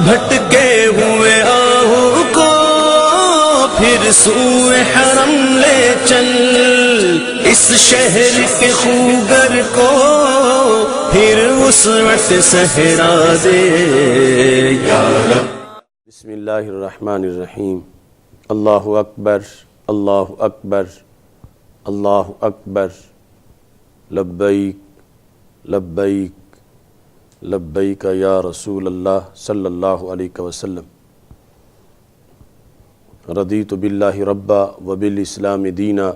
بھٹکے ہوئے آہو کو پھر سوئے حرم لے چل، اس شہر کے خوگر کو پھر وسعت صحرا دے یا رب۔ بسم اللہ الرحمن الرحیم۔ اللہ اکبر، اللہ اکبر، اللہ اکبر، لبیک لبیک لبیک یا رسول اللہ صلی اللہ علیہ وسلم۔ رضیت باللہ ربا وبالاسلام دینا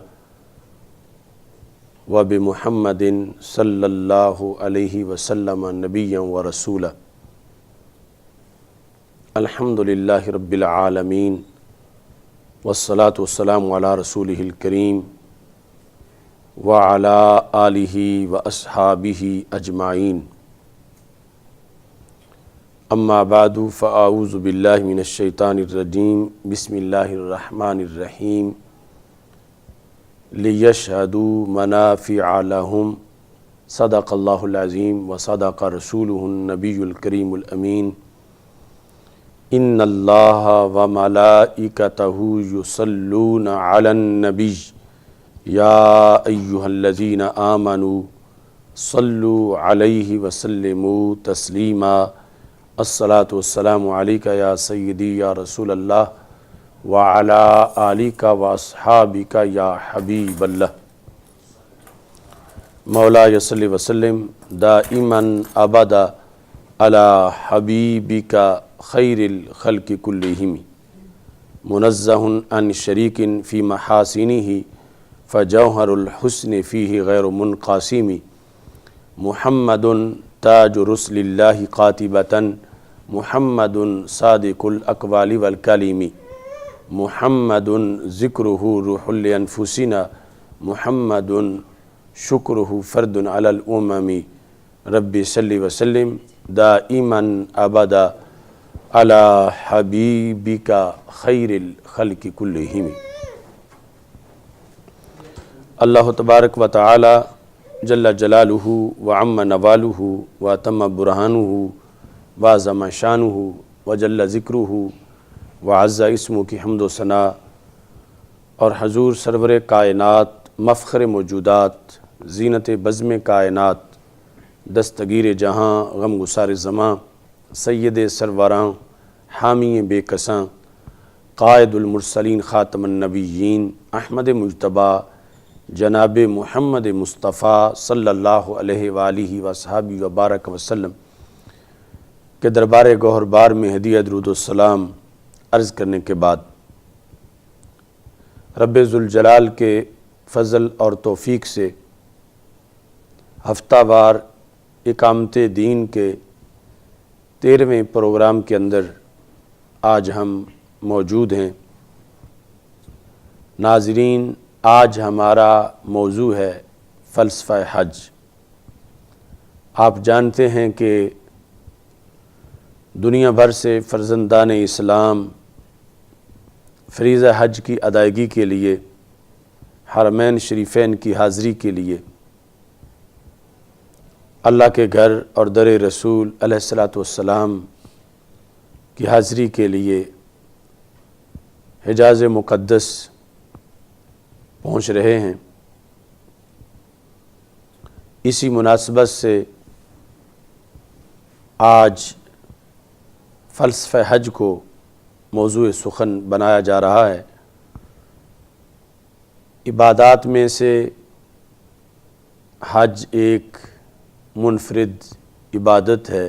وبمحمد صلی اللہ علیہ وسلم نبیا ورسولا۔ الحمدللہ رب العالمین والصلاة والسلام علی رسولہ الکریم وعلی آلہ واصحابہ اجمعین۔ اما بعد فاعوذ باللہ من الشیطان الرجیم، بسم اللہ الرحمن الرحیم۔ لیشہدوا منافع لہم، صدق اللہ العظیم وصدق رسولہ النبی الکریم الامین۔ ان اللہ وملائکتہ یصلون علی النبی یا ایہا الذین آمنوا صلوا علیہ وسلموا تسلیما۔ الصلاۃ والسلام علیکہ یا سیدی یا رسول اللہ وعلی آلک واصحابک یا حبیب اللہ۔ مولایا صلی وسلم دائما ابدا علی حبیبک خیر الخلق کلہم، منزہ عن شریک فی محاسنہ فجوہر الحسن فیہ غیر منقاسم۔ محمد تاج رسل اللہ قاطبۃ، محمد صادق الاقوال والکلم، محمد ذکرہ روح لانفسنا، محمد شکرہ فرد علی الامم۔ رب صلی وسلم دائما ابدا علی حبیبک خیر الخلق کلہم۔ اللہ تبارک و تعالی جل جلالہ وعم نوالہ واتم برہانہ وعظم شانہ وجل ذکرہ وعز اسمہ کی حمد و ثناء، اور حضور سرور کائنات، مفخر موجودات، زینت بزم کائنات، دستگیر جہاں، غم گسار زماں، سید سروراں، حامی بے کساں، قائد المرسلین خاتم النبیین، احمد مجتبیٰ جناب محمد مصطفیٰ صلی اللہ علیہ وآلہ وصحبہ وبارک وسلم کے دربار گوہر بار میں ہدیہ درود السلام عرض کرنے کے بعد، رب ذوالجلال کے فضل اور توفیق سے ہفتہ وار اقامت دین کے 13ویں پروگرام کے اندر آج ہم موجود ہیں۔ ناظرین، آج ہمارا موضوع ہے فلسفہ حج۔ آپ جانتے ہیں کہ دنیا بھر سے فرزندان اسلام فریضہ حج کی ادائیگی کے لیے، حرمین شریفین کی حاضری کے لیے، اللہ کے گھر اور در رسول علیہ الصلاۃ والسلام کی حاضری کے لیے حجاز مقدس پہنچ رہے ہیں۔ اسی مناسبت سے آج فلسفہ حج کو موضوع سخن بنایا جا رہا ہے۔ عبادات میں سے حج ایک منفرد عبادت ہے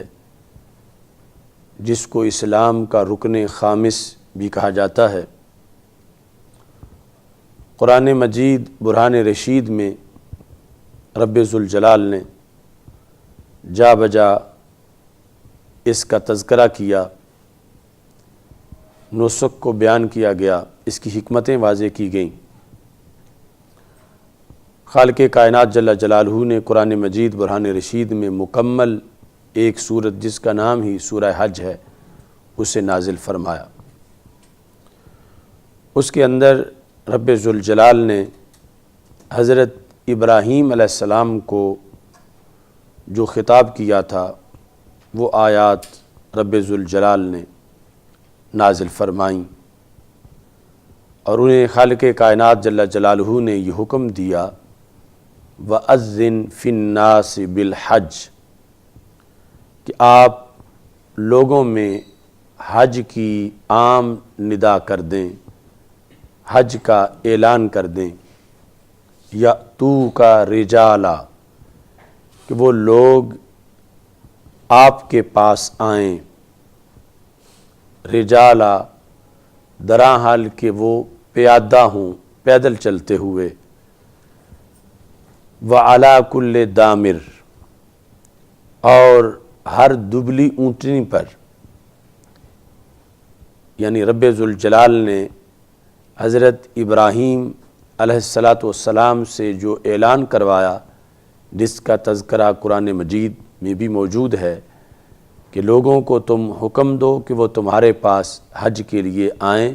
جس کو اسلام کا رکن خامس بھی کہا جاتا ہے۔ قرآن مجید برہان رشید میں رب ذوالجلال نے جا بجا اس کا تذکرہ کیا، نسک کو بیان کیا گیا، اس کی حکمتیں واضح کی گئیں۔ خالق کائنات جل جلالہ نے قرآن مجید برہان رشید میں مکمل ایک سورت جس کا نام ہی سورہ حج ہے اسے نازل فرمایا۔ اس کے اندر رب ذوالجلال نے حضرت ابراہیم علیہ السلام کو جو خطاب کیا تھا وہ آیات رب ذوالجلال نے نازل فرمائیں، اور انہیں خالق کائنات جل جلالہ نے یہ حکم دیا وَأَذِّن فِي النَّاسِ بِالْحَجِّ کہ آپ لوگوں میں حج کی عام ندا کر دیں، حج کا اعلان کر دیں، یَأْتُوکَ رِجَالًا کہ وہ لوگ آپ کے پاس آئیں، رجالا دراں حال کہ وہ پیادہ ہوں، پیدل چلتے ہوئے، وَعَلَى كُلِّ دَامِرٍ اور ہر دبلی اونٹنی پر، یعنی رب ذوالجلال نے حضرت ابراہیم علیہ السلام سے جو اعلان کروایا، جس کا تذکرہ قرآن مجید میں بھی موجود ہے کہ لوگوں کو تم حکم دو کہ وہ تمہارے پاس حج کے لیے آئیں،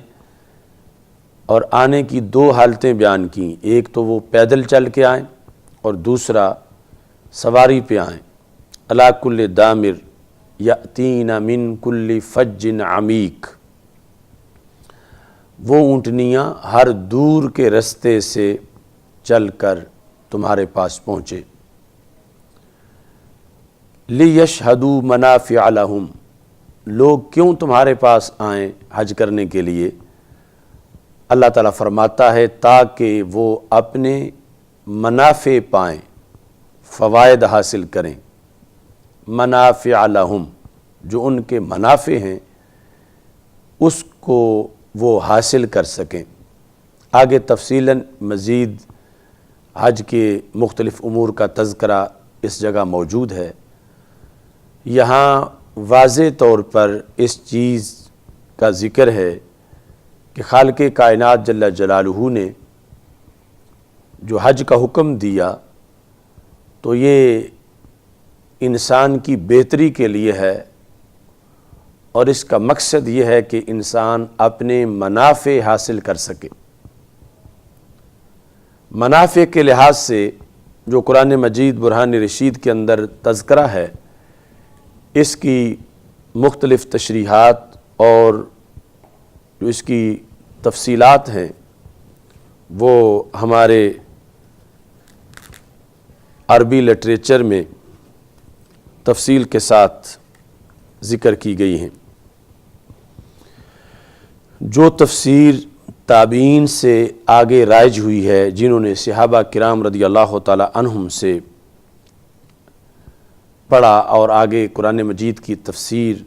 اور آنے کی دو حالتیں بیان کیں، ایک تو وہ پیدل چل کے آئیں اور دوسرا سواری پہ آئیں۔ عَلَى كُلِّ دَامِرٍ يَأْتِينَ مِن كُلِّ فَجٍّ عَمِيقٍ وہ اونٹنیاں ہر دور کے رستے سے چل کر تمہارے پاس پہنچے۔ لِيَشْهَدُوا مَنَافِعَ لَهُمْ لوگ کیوں تمہارے پاس آئیں حج کرنے کے لیے؟ اللہ تعالیٰ فرماتا ہے تاکہ وہ اپنے منافع پائیں، فوائد حاصل کریں، منافع لہم جو ان کے منافع ہیں اس کو وہ حاصل کر سکیں۔ آگے تفصیلاً مزید حج کے مختلف امور کا تذکرہ اس جگہ موجود ہے۔ یہاں واضح طور پر اس چیز کا ذکر ہے کہ خالق کائنات جل جلالہ نے جو حج کا حکم دیا تو یہ انسان کی بہتری کے لیے ہے، اور اس کا مقصد یہ ہے کہ انسان اپنے منافع حاصل کر سکے۔ منافع کے لحاظ سے جو قرآن مجید برہان رشید کے اندر تذکرہ ہے، اس کی مختلف تشریحات اور جو اس کی تفصیلات ہیں وہ ہمارے عربی لٹریچر میں تفصیل کے ساتھ ذکر کی گئی ہیں۔ جو تفسیر تابعین سے آگے رائج ہوئی ہے، جنہوں نے صحابہ کرام رضی اللہ تعالی عنہم سے پڑھا اور آگے قرآن مجید کی تفسیر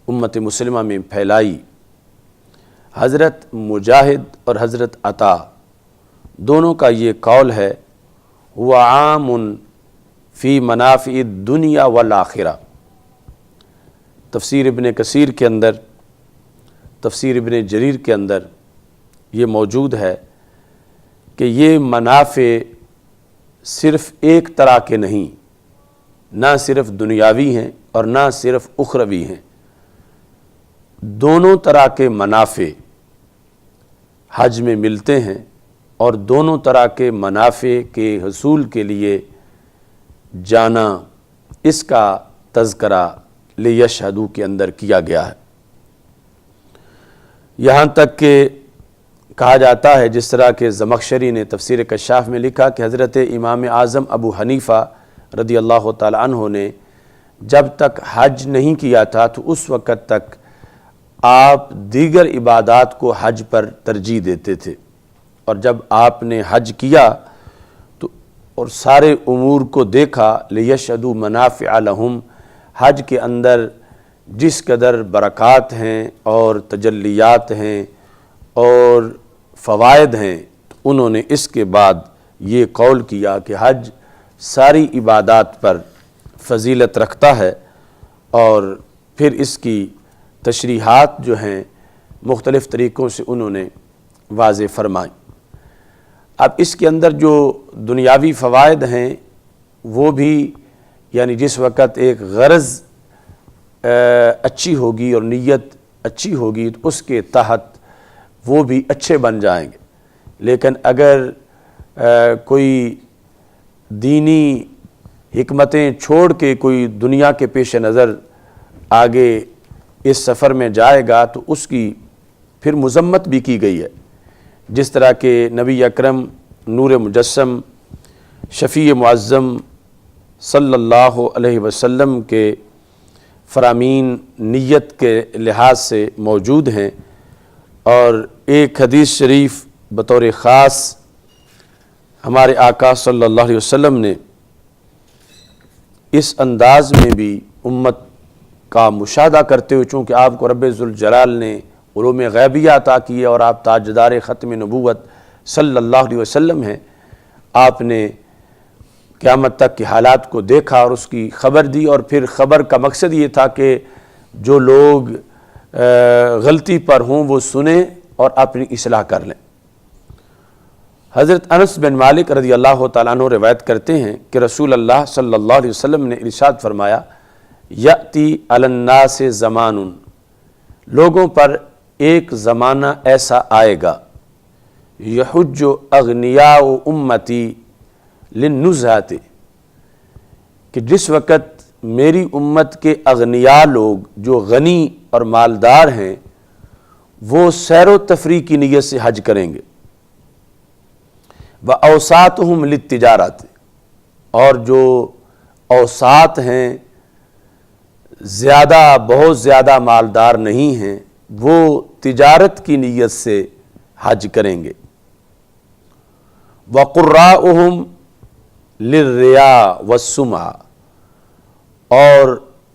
امت مسلمہ میں پھیلائی، حضرت مجاہد اور حضرت عطا دونوں کا یہ قول ہے هو عام فی منافع الدنیا والآخرہ۔ تفسیر ابن کثیر کے اندر، تفسیر ابن جریر کے اندر یہ موجود ہے کہ یہ منافع صرف ایک طرح کے نہیں، نہ صرف دنیاوی ہیں اور نہ صرف اخروی ہیں، دونوں طرح کے منافع حج میں ملتے ہیں، اور دونوں طرح کے منافع کے حصول کے لیے جانا، اس کا تذکرہ لیشہدوا کے اندر کیا گیا ہے۔ یہاں تک کہ کہا جاتا ہے، جس طرح کہ زمخشری نے تفسیر کشاف میں لکھا کہ حضرت امام اعظم ابو حنیفہ رضی اللہ تعالی عنہ نے جب تک حج نہیں کیا تھا تو اس وقت تک آپ دیگر عبادات کو حج پر ترجیح دیتے تھے، اور جب آپ نے حج کیا تو اور سارے امور کو دیکھا، لیشہدوا منافع لہم، حج کے اندر جس قدر برکات ہیں اور تجلیات ہیں اور فوائد ہیں، انہوں نے اس کے بعد یہ قول کیا کہ حج ساری عبادات پر فضیلت رکھتا ہے، اور پھر اس کی تشریحات جو ہیں مختلف طریقوں سے انہوں نے واضح فرمائیں۔ اب اس کے اندر جو دنیاوی فوائد ہیں وہ بھی، یعنی جس وقت ایک غرض اچھی ہوگی اور نیت اچھی ہوگی تو اس کے تحت وہ بھی اچھے بن جائیں گے، لیکن اگر کوئی دینی حکمتیں چھوڑ کے کوئی دنیا کے پیش نظر آگے اس سفر میں جائے گا تو اس کی پھر مذمت بھی کی گئی ہے، جس طرح کہ نبی اکرم نور مجسم شفیع معظم صلی اللہ علیہ وسلم کے فرامین نیت کے لحاظ سے موجود ہیں، اور ایک حدیث شریف بطور خاص ہمارے آقا صلی اللہ علیہ وسلم نے اس انداز میں بھی امت کا مشاہدہ کرتے ہوئے، چونکہ آپ کو رب ذوالجلال نے علوم غیبیہ عطا کی ہے اور آپ تاجدار ختم نبوت صلی اللہ علیہ وسلم ہیں، آپ نے قیامت تک کے حالات کو دیکھا اور اس کی خبر دی، اور پھر خبر کا مقصد یہ تھا کہ جو لوگ غلطی پر ہوں وہ سنیں اور اپنی اصلاح کر لیں۔ حضرت انس بن مالک رضی اللہ تعالیٰ عنہ روایت کرتے ہیں کہ رسول اللہ صلی اللہ علیہ وسلم نے ارشاد فرمایا، یأتی علی الناس زمان، لوگوں پر ایک زمانہ ایسا آئے گا، یحج اغنیاء امتی للنزہۃ، کہ جس وقت میری امت کے اغنیاء لوگ جو غنی اور مالدار ہیں وہ سیر و تفریح کی نیت سے حج کریں گے، وَأَوْسَاطُهُمْ لِلتِّجَارَةِ، اور جو اوساط ہیں، بہت زیادہ مالدار نہیں ہیں، وہ تجارت کی نیت سے حج کریں گے، وَقُرَّاؤُهُمْ لِلرِّیَاءِ وَالسُّمْعَةِ، اور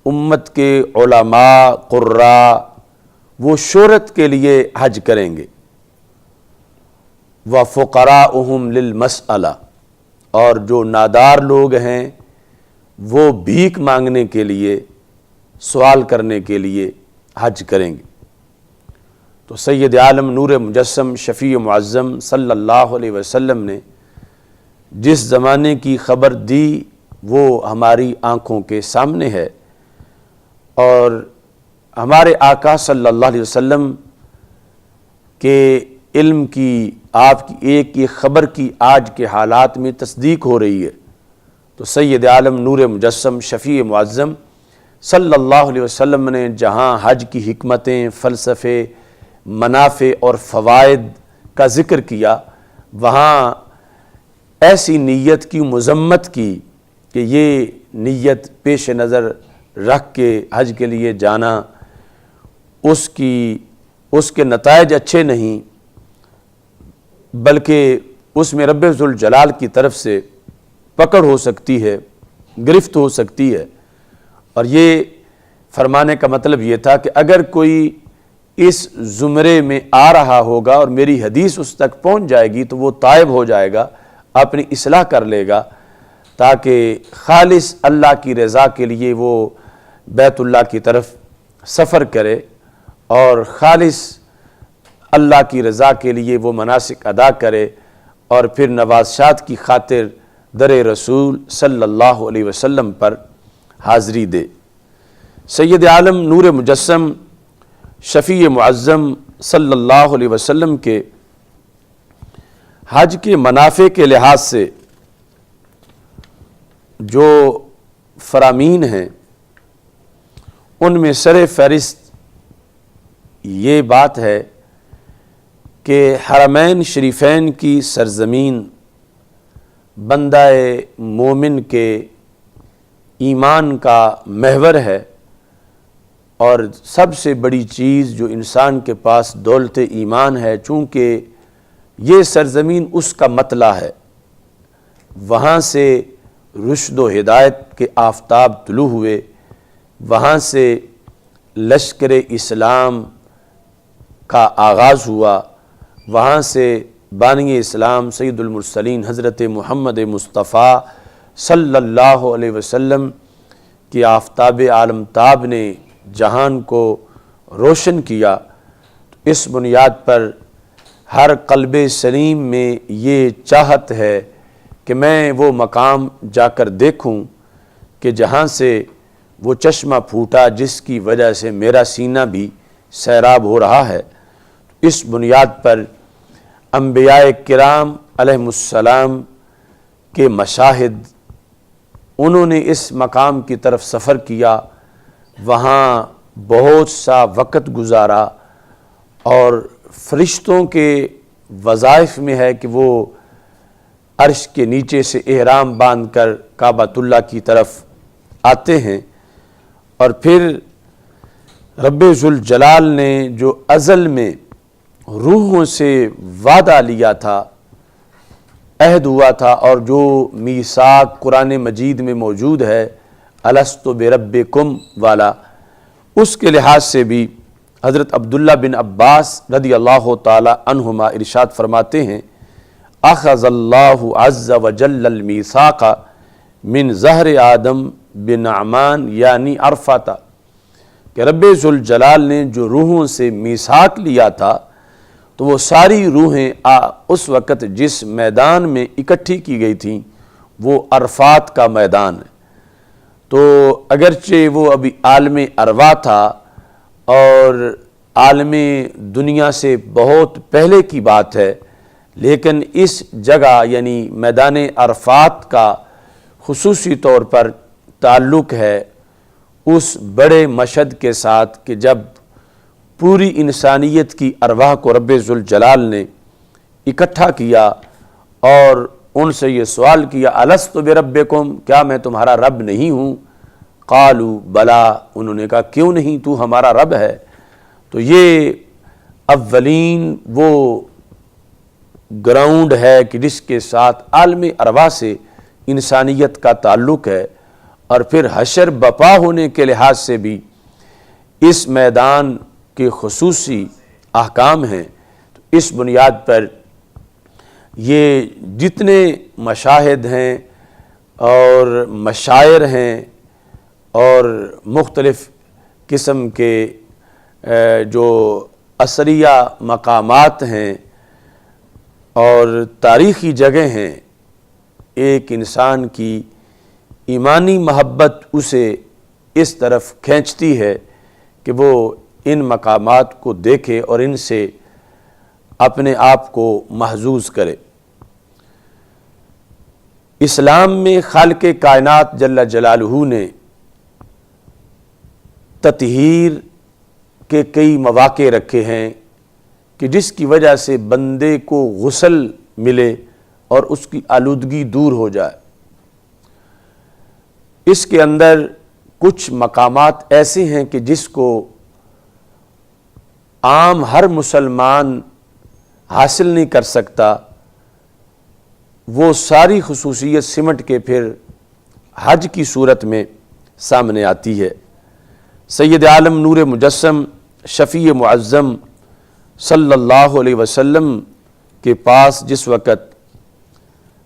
امت کے علماء قراء وہ شہرت کے لیے حج کریں گے، وَفُقَرَاؤُهُمْ لِلْمَسْأَلَةِ، اور جو نادار لوگ ہیں وہ بھیک مانگنے کے لیے، سوال کرنے کے لیے حج کریں گے۔ تو سید عالم نور مجسم شفیع معظم صلی اللہ علیہ وسلم نے جس زمانے کی خبر دی وہ ہماری آنکھوں کے سامنے ہے، اور ہمارے آقا صلی اللہ علیہ وسلم کے علم کی، آپ کی ایک ایک خبر کی آج کے حالات میں تصدیق ہو رہی ہے۔ تو سید عالم نور مجسم شفیع معظم صلی اللہ علیہ وسلم نے جہاں حج کی حکمتیں، فلسفے، منافع اور فوائد کا ذکر کیا، وہاں ایسی نیت کی مذمت کی کہ یہ نیت پیش نظر رکھ کے حج کے لیے جانا، اس کے نتائج اچھے نہیں، بلکہ اس میں رب ذوالجلال کی طرف سے پکڑ ہو سکتی ہے، گرفت ہو سکتی ہے۔ اور یہ فرمانے کا مطلب یہ تھا کہ اگر کوئی اس زمرے میں آ رہا ہوگا اور میری حدیث اس تک پہنچ جائے گی تو وہ تائب ہو جائے گا، اپنی اصلاح کر لے گا، تاکہ خالص اللہ کی رضا کے لیے وہ بیت اللہ کی طرف سفر کرے اور خالص اللہ کی رضا کے لیے وہ مناسک ادا کرے، اور پھر نوازشات کی خاطر در رسول صلی اللہ علیہ وسلم پر حاضری دے۔ سید عالم نور مجسم شفیع معظم صلی اللہ علیہ وسلم کے حج کے منافع کے لحاظ سے جو فرامین ہیں ان میں سر فہرست یہ بات ہے کہ حرمین شریفین کی سرزمین بندہ مومن کے ایمان کا محور ہے، اور سب سے بڑی چیز جو انسان کے پاس دولت ایمان ہے، چونکہ یہ سرزمین اس کا مطلع ہے، وہاں سے رشد و ہدایت کے آفتاب طلوع ہوئے، وہاں سے لشکر اسلام کا آغاز ہوا، وہاں سے بانی اسلام سید المرسلین حضرت محمد مصطفیٰ صلی اللہ علیہ وسلم کی آفتاب عالم تاب نے جہان کو روشن کیا۔ اس بنیاد پر ہر قلب سلیم میں یہ چاہت ہے کہ میں وہ مقام جا کر دیکھوں کہ جہاں سے وہ چشمہ پھوٹا جس کی وجہ سے میرا سینہ بھی سیراب ہو رہا ہے۔ اس بنیاد پر انبیاء کرام علیہم السلام کے مشاہد، انہوں نے اس مقام کی طرف سفر کیا، وہاں بہت سا وقت گزارا، اور فرشتوں کے وظائف میں ہے کہ وہ عرش کے نیچے سے احرام باندھ کر کعبۃ اللہ کی طرف آتے ہیں، اور پھر رب ذوالجلال نے جو ازل میں روحوں سے وعدہ لیا تھا، عہد ہوا تھا، اور جو میثاق قرآن مجید میں موجود ہے الست بربکم والا، اس کے لحاظ سے بھی حضرت عبداللہ بن عباس رضی اللہ تعالی عنہما ارشاد فرماتے ہیں، اخذ اللہ عز وجل المیثاق من ظہر آدم بنعمان یعنی عرفہ، کہ رب ذوالجلال نے جو روحوں سے میثاق لیا تھا تو وہ ساری روحیں اس وقت جس میدان میں اکٹھی کی گئی تھیں وہ عرفات کا میدان ہے۔ تو اگرچہ وہ ابھی عالم ارواح تھا اور عالم دنیا سے بہت پہلے کی بات ہے، لیکن اس جگہ یعنی میدان عرفات کا خصوصی طور پر تعلق ہے اس بڑے مشہد کے ساتھ کہ جب پوری انسانیت کی ارواح کو رب ذوالجلال نے اکٹھا کیا اور ان سے یہ سوال کیا، الست بربکم، کیا میں تمہارا رب نہیں ہوں؟ قالوا بلا، انہوں نے کہا کیوں نہیں، تو ہمارا رب ہے۔ تو یہ اولین وہ گراؤنڈ ہے کہ جس کے ساتھ عالم ارواح سے انسانیت کا تعلق ہے، اور پھر حشر بپا ہونے کے لحاظ سے بھی اس میدان کے خصوصی احکام ہیں۔ تو اس بنیاد پر یہ جتنے مشاہد ہیں اور مشاعر ہیں اور مختلف قسم کے جو اثریہ مقامات ہیں اور تاریخی جگہیں ہیں، ایک انسان کی ایمانی محبت اسے اس طرف کھینچتی ہے کہ وہ ان مقامات کو دیکھے اور ان سے اپنے آپ کو محظوظ کرے۔ اسلام میں خالق کائنات جل جلالہ نے تطہیر کے کئی مواقع رکھے ہیں کہ جس کی وجہ سے بندے کو غسل ملے اور اس کی آلودگی دور ہو جائے۔ اس کے اندر کچھ مقامات ایسے ہیں کہ جس کو عام ہر مسلمان حاصل نہیں کر سکتا، وہ ساری خصوصیت سمٹ کے پھر حج کی صورت میں سامنے آتی ہے۔ سید عالم نور مجسم شفیع معظم صلی اللہ علیہ وسلم کے پاس جس وقت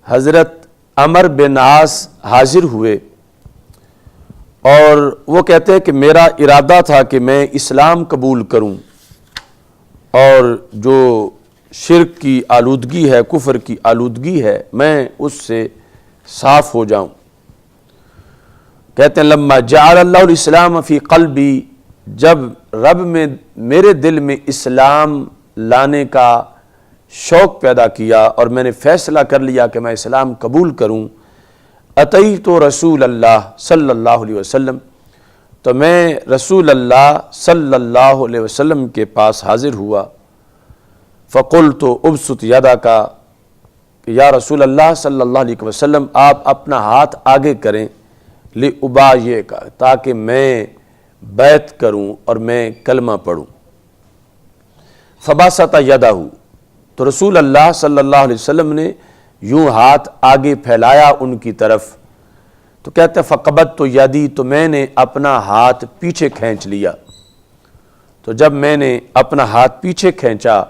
حضرت عمر بن عاص حاضر ہوئے اور وہ کہتے ہیں کہ میرا ارادہ تھا کہ میں اسلام قبول کروں اور جو شرک کی آلودگی ہے، کفر کی آلودگی ہے، میں اس سے صاف ہو جاؤں۔ کہتے ہیں لما جعل اللہ الاسلام فی قلبی، جب رب میں میرے دل میں اسلام لانے کا شوق پیدا کیا اور میں نے فیصلہ کر لیا کہ میں اسلام قبول کروں، اتیت رسول اللہ صلی اللہ علیہ وسلم، تو میں رسول اللہ صلی اللہ علیہ وسلم کے پاس حاضر ہوا۔ فقلت ابسط یدک، کہ یا رسول اللہ صلی اللہ علیہ وسلم آپ اپنا ہاتھ آگے کریں، لأبایعک، تاکہ میں بیعت کروں اور میں کلمہ پڑھوں۔ فبسط یدہ، تو رسول اللہ صلی اللہ علیہ وسلم نے یوں ہاتھ آگے پھیلایا ان کی طرف، تو کہتے ہیں فقبضت یدی، تو میں نے اپنا ہاتھ پیچھے کھینچ لیا۔ تو جب میں نے اپنا ہاتھ پیچھے کھینچا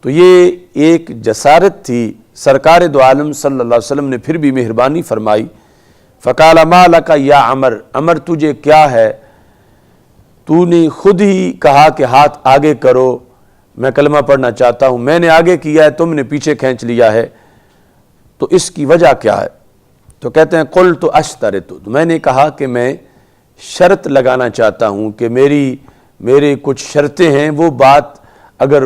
تو یہ ایک جسارت تھی۔ سرکار دو عالم صلی اللہ علیہ وسلم نے پھر بھی مہربانی فرمائی، فقال ما لک یا عمر، عمر تجھے کیا ہے، تو نے خود ہی کہا کہ ہاتھ آگے کرو، میں کلمہ پڑھنا چاہتا ہوں، میں نے آگے کیا ہے، تم نے پیچھے کھینچ لیا ہے، تو اس کی وجہ کیا ہے؟ تو کہتے ہیں قلت اشترط، تو میں نے کہا کہ میں شرط لگانا چاہتا ہوں کہ میری کچھ شرطیں ہیں، وہ بات اگر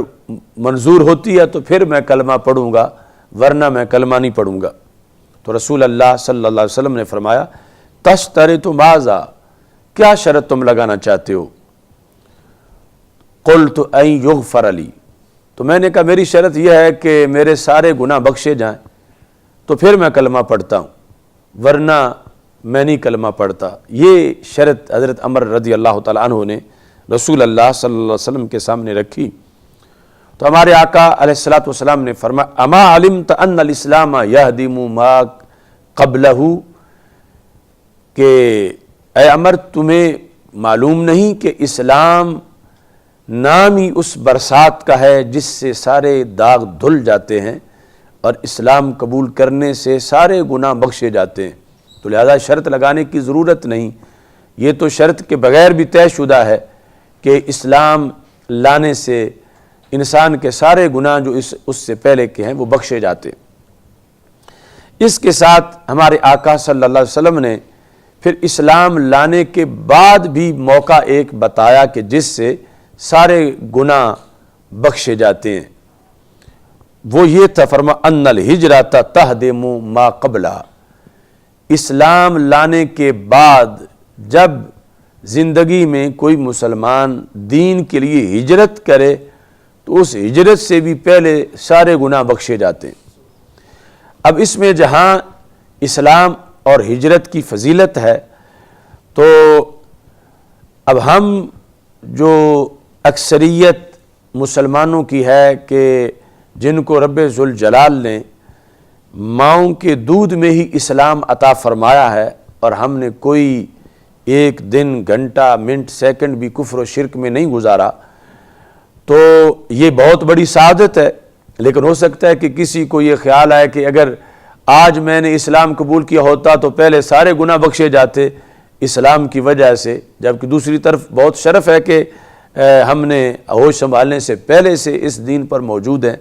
منظور ہوتی ہے تو پھر میں کلمہ پڑھوں گا، ورنہ میں کلمہ نہیں پڑھوں گا۔ تو رسول اللہ صلی اللہ علیہ وسلم نے فرمایا تشترط ماذا، کیا شرط تم لگانا چاہتے ہو؟ قلت ان یغفر لی، تو میں نے کہا میری شرط یہ ہے کہ میرے سارے گناہ بخشے جائیں، تو پھر میں کلمہ پڑھتا ہوں، ورنہ میں نہیں کلمہ پڑھتا۔ یہ شرط حضرت عمر رضی اللہ تعالیٰ عنہ نے رسول اللہ صلی اللہ علیہ وسلم کے سامنے رکھی۔ تو ہمارے آقا علیہ الصلوۃ والسلام نے فرمایا اما علمت ان الاسلام یہدم ما قبلہ، کہ اے عمر تمہیں معلوم نہیں کہ اسلام نام ہی اس برسات کا ہے جس سے سارے داغ دھل جاتے ہیں اور اسلام قبول کرنے سے سارے گناہ بخشے جاتے ہیں، تو لہذا شرط لگانے کی ضرورت نہیں، یہ تو شرط کے بغیر بھی طے شدہ ہے کہ اسلام لانے سے انسان کے سارے گناہ جو اس سے پہلے کے ہیں وہ بخشے جاتے ہیں۔ اس کے ساتھ ہمارے آقا صلی اللہ علیہ وسلم نے پھر اسلام لانے کے بعد بھی موقع ایک بتایا کہ جس سے سارے گناہ بخشے جاتے ہیں، وہ یہ تھا، فرما ان الہجرۃ تہدم ما قبلہ، اسلام لانے کے بعد جب زندگی میں کوئی مسلمان دین کے لیے ہجرت کرے تو اس ہجرت سے بھی پہلے سارے گناہ بخشے جاتے ہیں۔ اب اس میں جہاں اسلام اور ہجرت کی فضیلت ہے، تو اب ہم جو اکثریت مسلمانوں کی ہے کہ جن کو رب ذوالجلال نے ماؤں کے دودھ میں ہی اسلام عطا فرمایا ہے، اور ہم نے کوئی ایک دن، گھنٹہ، منٹ، سیکنڈ بھی کفر و شرک میں نہیں گزارا، تو یہ بہت بڑی سعادت ہے۔ لیکن ہو سکتا ہے کہ کسی کو یہ خیال آئے کہ اگر آج میں نے اسلام قبول کیا ہوتا تو پہلے سارے گناہ بخشے جاتے اسلام کی وجہ سے، جبکہ دوسری طرف بہت شرف ہے کہ ہم نے ہوش سنبھالنے سے پہلے سے اس دین پر موجود ہیں۔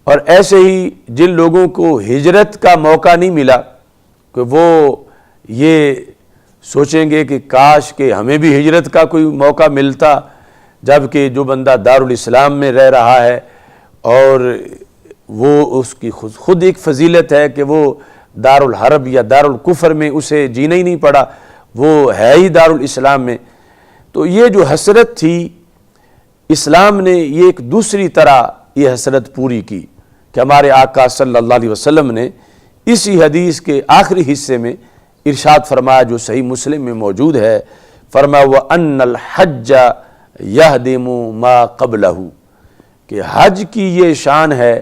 اور ایسے ہی جن لوگوں کو ہجرت کا موقع نہیں ملا کہ وہ یہ سوچیں گے کہ کاش کہ ہمیں بھی ہجرت کا کوئی موقع ملتا، جبکہ جو بندہ دارالاسلام میں رہ رہا ہے اور وہ اس کی خود ایک فضیلت ہے کہ وہ دارالحرب یا دارالکفر میں اسے جینا ہی نہیں پڑا، وہ ہے ہی دارالاسلام میں۔ تو یہ جو حسرت تھی، اسلام نے یہ ایک دوسری طرح یہ حسرت پوری کی کہ ہمارے آقا صلی اللہ علیہ وسلم نے اسی حدیث کے آخری حصے میں ارشاد فرمایا جو صحیح مسلم میں موجود ہے، فرمایا وَأَنَّ الْحَجَّ يَهْدِمُ مَا قَبْلَهُ، کہ حج کی یہ شان ہے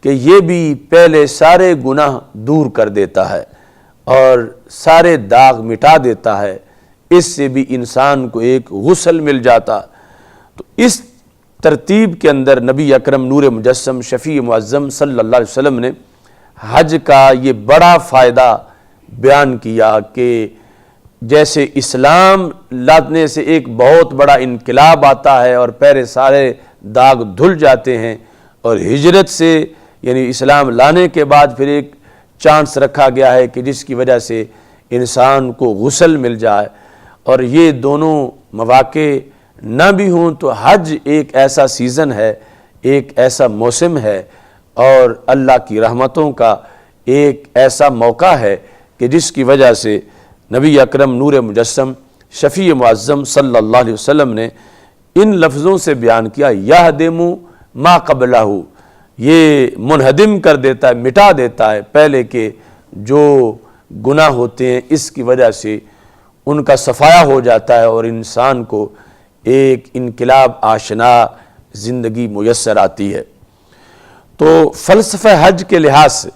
کہ یہ بھی پہلے سارے گناہ دور کر دیتا ہے اور سارے داغ مٹا دیتا ہے، اس سے بھی انسان کو ایک غسل مل جاتا۔ تو اس ترتیب کے اندر نبی اکرم نور مجسم شفیع معظم صلی اللہ علیہ وسلم نے حج کا یہ بڑا فائدہ بیان کیا کہ جیسے اسلام لانے سے ایک بہت بڑا انقلاب آتا ہے اور پہلے سارے داغ دھل جاتے ہیں، اور ہجرت سے یعنی اسلام لانے کے بعد پھر ایک چانس رکھا گیا ہے کہ جس کی وجہ سے انسان کو غسل مل جائے، اور یہ دونوں مواقع نہ بھی ہوں تو حج ایک ایسا سیزن ہے، ایک ایسا موسم ہے اور اللہ کی رحمتوں کا ایک ایسا موقع ہے کہ جس کی وجہ سے نبی اکرم نور مجسم شفیع معظم صلی اللہ علیہ وسلم نے ان لفظوں سے بیان کیا یہدم ما قبلہ، یہ منہدم کر دیتا ہے، مٹا دیتا ہے پہلے کے جو گناہ ہوتے ہیں، اس کی وجہ سے ان کا صفایا ہو جاتا ہے اور انسان کو ایک انقلاب آشنا زندگی میسر آتی ہے۔ تو فلسفہ حج کے لحاظ سے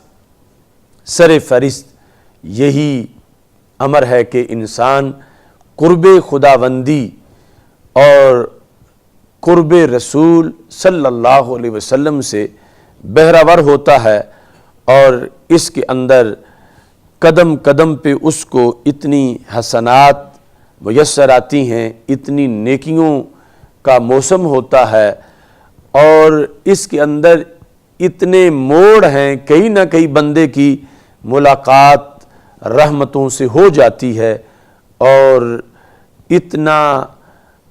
سر فہرست یہی امر ہے کہ انسان قرب خداوندی اور قرب رسول صلی اللہ علیہ وسلم سے بہرہور ہوتا ہے، اور اس کے اندر قدم قدم پہ اس کو اتنی حسنات میسر آتی ہیں، اتنی نیکیوں کا موسم ہوتا ہے، اور اس کے اندر اتنے موڑ ہیں، کہیں نہ کہیں بندے کی ملاقات رحمتوں سے ہو جاتی ہے، اور اتنا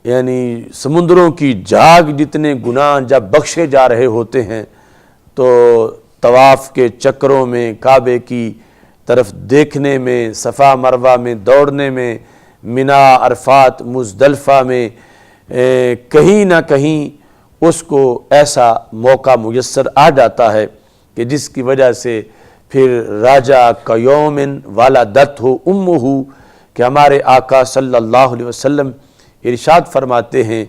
یعنی سمندروں کی جھاگ جتنے گناہ جب بخشے جا رہے ہوتے ہیں تو طواف کے چکروں میں، کعبے کی طرف دیکھنے میں، صفا مروہ میں دوڑنے میں، منا، عرفات، مزدلفہ میں کہیں نہ کہیں اس کو ایسا موقع میسر آ جاتا ہے کہ جس کی وجہ سے پھر راجا قیومن والدتہ امہ، کہ ہمارے آقا صلی اللہ علیہ وسلم ارشاد فرماتے ہیں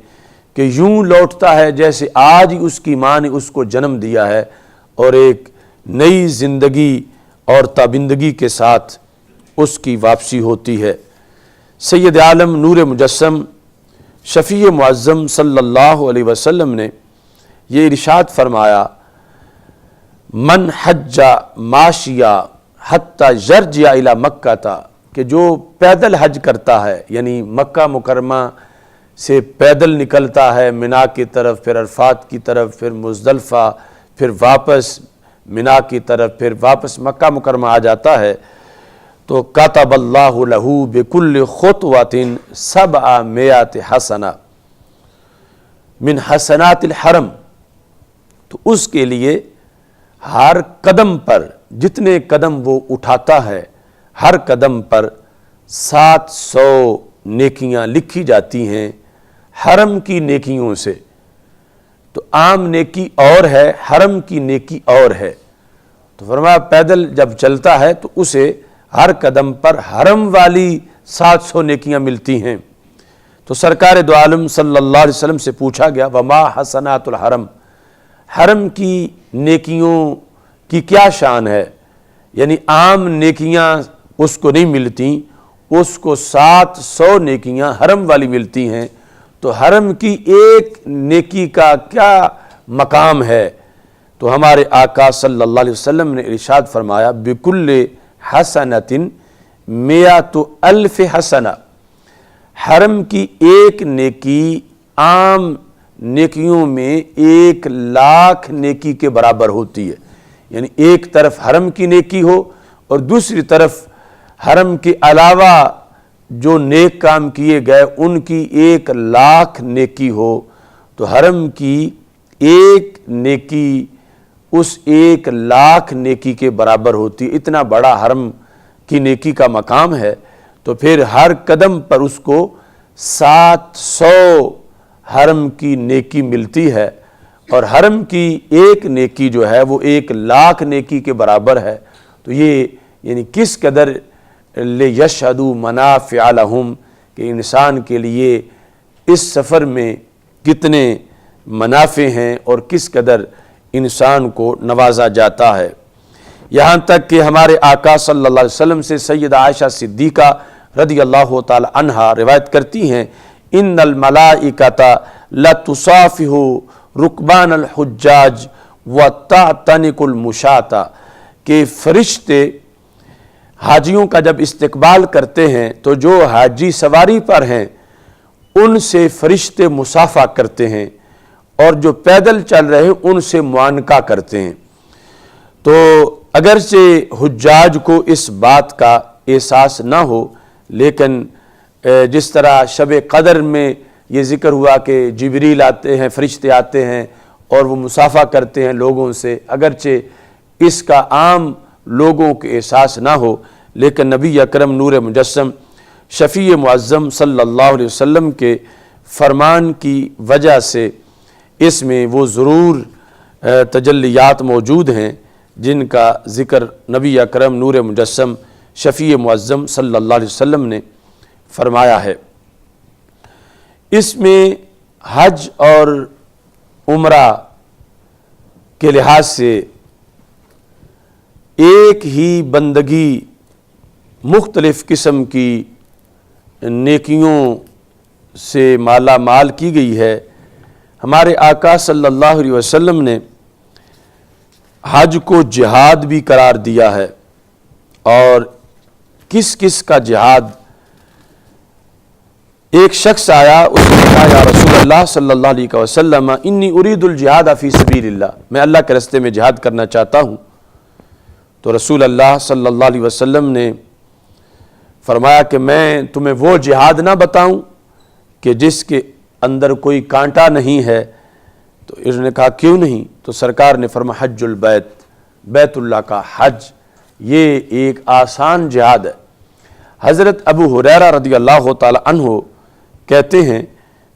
کہ یوں لوٹتا ہے جیسے آج ہی اس کی ماں نے اس کو جنم دیا ہے، اور ایک نئی زندگی اور تابندگی کے ساتھ اس کی واپسی ہوتی ہے۔ سید عالم نور مجسم شفیع معظم صلی اللہ علیہ وسلم نے یہ ارشاد فرمایا، من حج ماشیا حتی یرجع الی مکہ تھا، کہ جو پیدل حج کرتا ہے، یعنی مکہ مکرمہ سے پیدل نکلتا ہے منا کی طرف، پھر عرفات کی طرف، پھر مزدلفہ، پھر واپس منا کی طرف، پھر واپس مکہ مکرمہ آ جاتا ہے، تو کتب اللہ لہ بکل خطوۃ 700 حسنہ من حسنات الحرم، تو اس کے لیے ہر قدم پر، جتنے قدم وہ اٹھاتا ہے، ہر قدم پر 700 نیکیاں لکھی جاتی ہیں حرم کی نیکیوں سے۔ تو عام نیکی اور ہے، حرم کی نیکی اور ہے۔ تو فرمایا پیدل جب چلتا ہے تو اسے ہر قدم پر حرم والی 700 نیکیاں ملتی ہیں۔ تو سرکار دو عالم صلی اللہ علیہ وسلم سے پوچھا گیا، وما حسنات الحرم، حرم کی نیکیوں کی کیا شان ہے؟ یعنی عام نیکیاں اس کو نہیں ملتی، اس کو 700 نیکیاں حرم والی ملتی ہیں۔ تو حرم کی ایک نیکی کا کیا مقام ہے؟ تو ہمارے آقا صلی اللہ علیہ وسلم نے ارشاد فرمایا، بکل حسنۃ 100,000 حسنہ، حرم کی ایک نیکی عام نیکیوں میں 1,00,000 نیکی کے برابر ہوتی ہے۔ یعنی ایک طرف حرم کی نیکی ہو اور دوسری طرف حرم کے علاوہ جو نیک کام کیے گئے ان کی 1,00,000 نیکی ہو، تو حرم کی ایک نیکی اس 1,00,000 نیکی کے برابر ہوتی ہے۔ اتنا بڑا حرم کی نیکی کا مقام ہے، تو پھر ہر قدم پر اس کو 700 حرم کی نیکی ملتی ہے، اور حرم کی ایک نیکی جو ہے وہ 1,00,000 نیکی کے برابر ہے۔ تو یہ یعنی کس قدر لِيَشْهَدُوا مَنَافِعَ لَهُمْ، کہ انسان کے لیے اس سفر میں کتنے منافع ہیں اور کس قدر انسان کو نوازا جاتا ہے۔ یہاں تک کہ ہمارے آقا صلی اللہ علیہ وسلم سے سیدہ عائشہ صدیقہ رضی اللہ تعالی عنہا روایت کرتی ہیں، ان الملائکۃ لتصافح رکبان الحجاج وتعتنق المشاة، کہ فرشتے حاجیوں کا جب استقبال کرتے ہیں تو جو حاجی سواری پر ہیں ان سے فرشتے مصافحہ کرتے ہیں، اور جو پیدل چل رہے ہیں ان سے معانقہ کرتے ہیں۔ تو اگرچہ حجاج کو اس بات کا احساس نہ ہو، لیکن جس طرح شب قدر میں یہ ذکر ہوا کہ جبریل آتے ہیں، فرشتے آتے ہیں اور وہ مصافحہ کرتے ہیں لوگوں سے، اگرچہ اس کا عام لوگوں کے احساس نہ ہو، لیکن نبی اکرم نور مجسم شفیع معظم صلی اللہ علیہ وسلم کے فرمان کی وجہ سے اس میں وہ ضرور تجلیات موجود ہیں جن کا ذکر نبی اکرم نور مجسم شفیع معظم صلی اللہ علیہ وسلم نے فرمایا ہے۔ اس میں حج اور عمرہ کے لحاظ سے ایک ہی بندگی مختلف قسم کی نیکیوں سے مالا مال کی گئی ہے۔ ہمارے آقا صلی اللہ علیہ وسلم نے حج کو جہاد بھی قرار دیا ہے، اور کس کس کا جہاد؟ ایک شخص آیا، اس نے کہا یا رسول اللہ صلی اللہ علیہ وسلم انی ارید الجہاد فی سبیل اللہ، میں اللہ کے راستے میں جہاد کرنا چاہتا ہوں۔ تو رسول اللہ صلی اللہ علیہ وسلم نے فرمایا کہ میں تمہیں وہ جہاد نہ بتاؤں کہ جس کے اندر کوئی کانٹا نہیں ہے؟ تو اس نے کہا کیوں نہیں؟ تو سرکار نے فرمایا حج البیت، بیت اللہ کا حج، یہ ایک آسان جہاد ہے۔ حضرت ابو ہریرہ رضی اللہ تعالی عنہ کہتے ہیں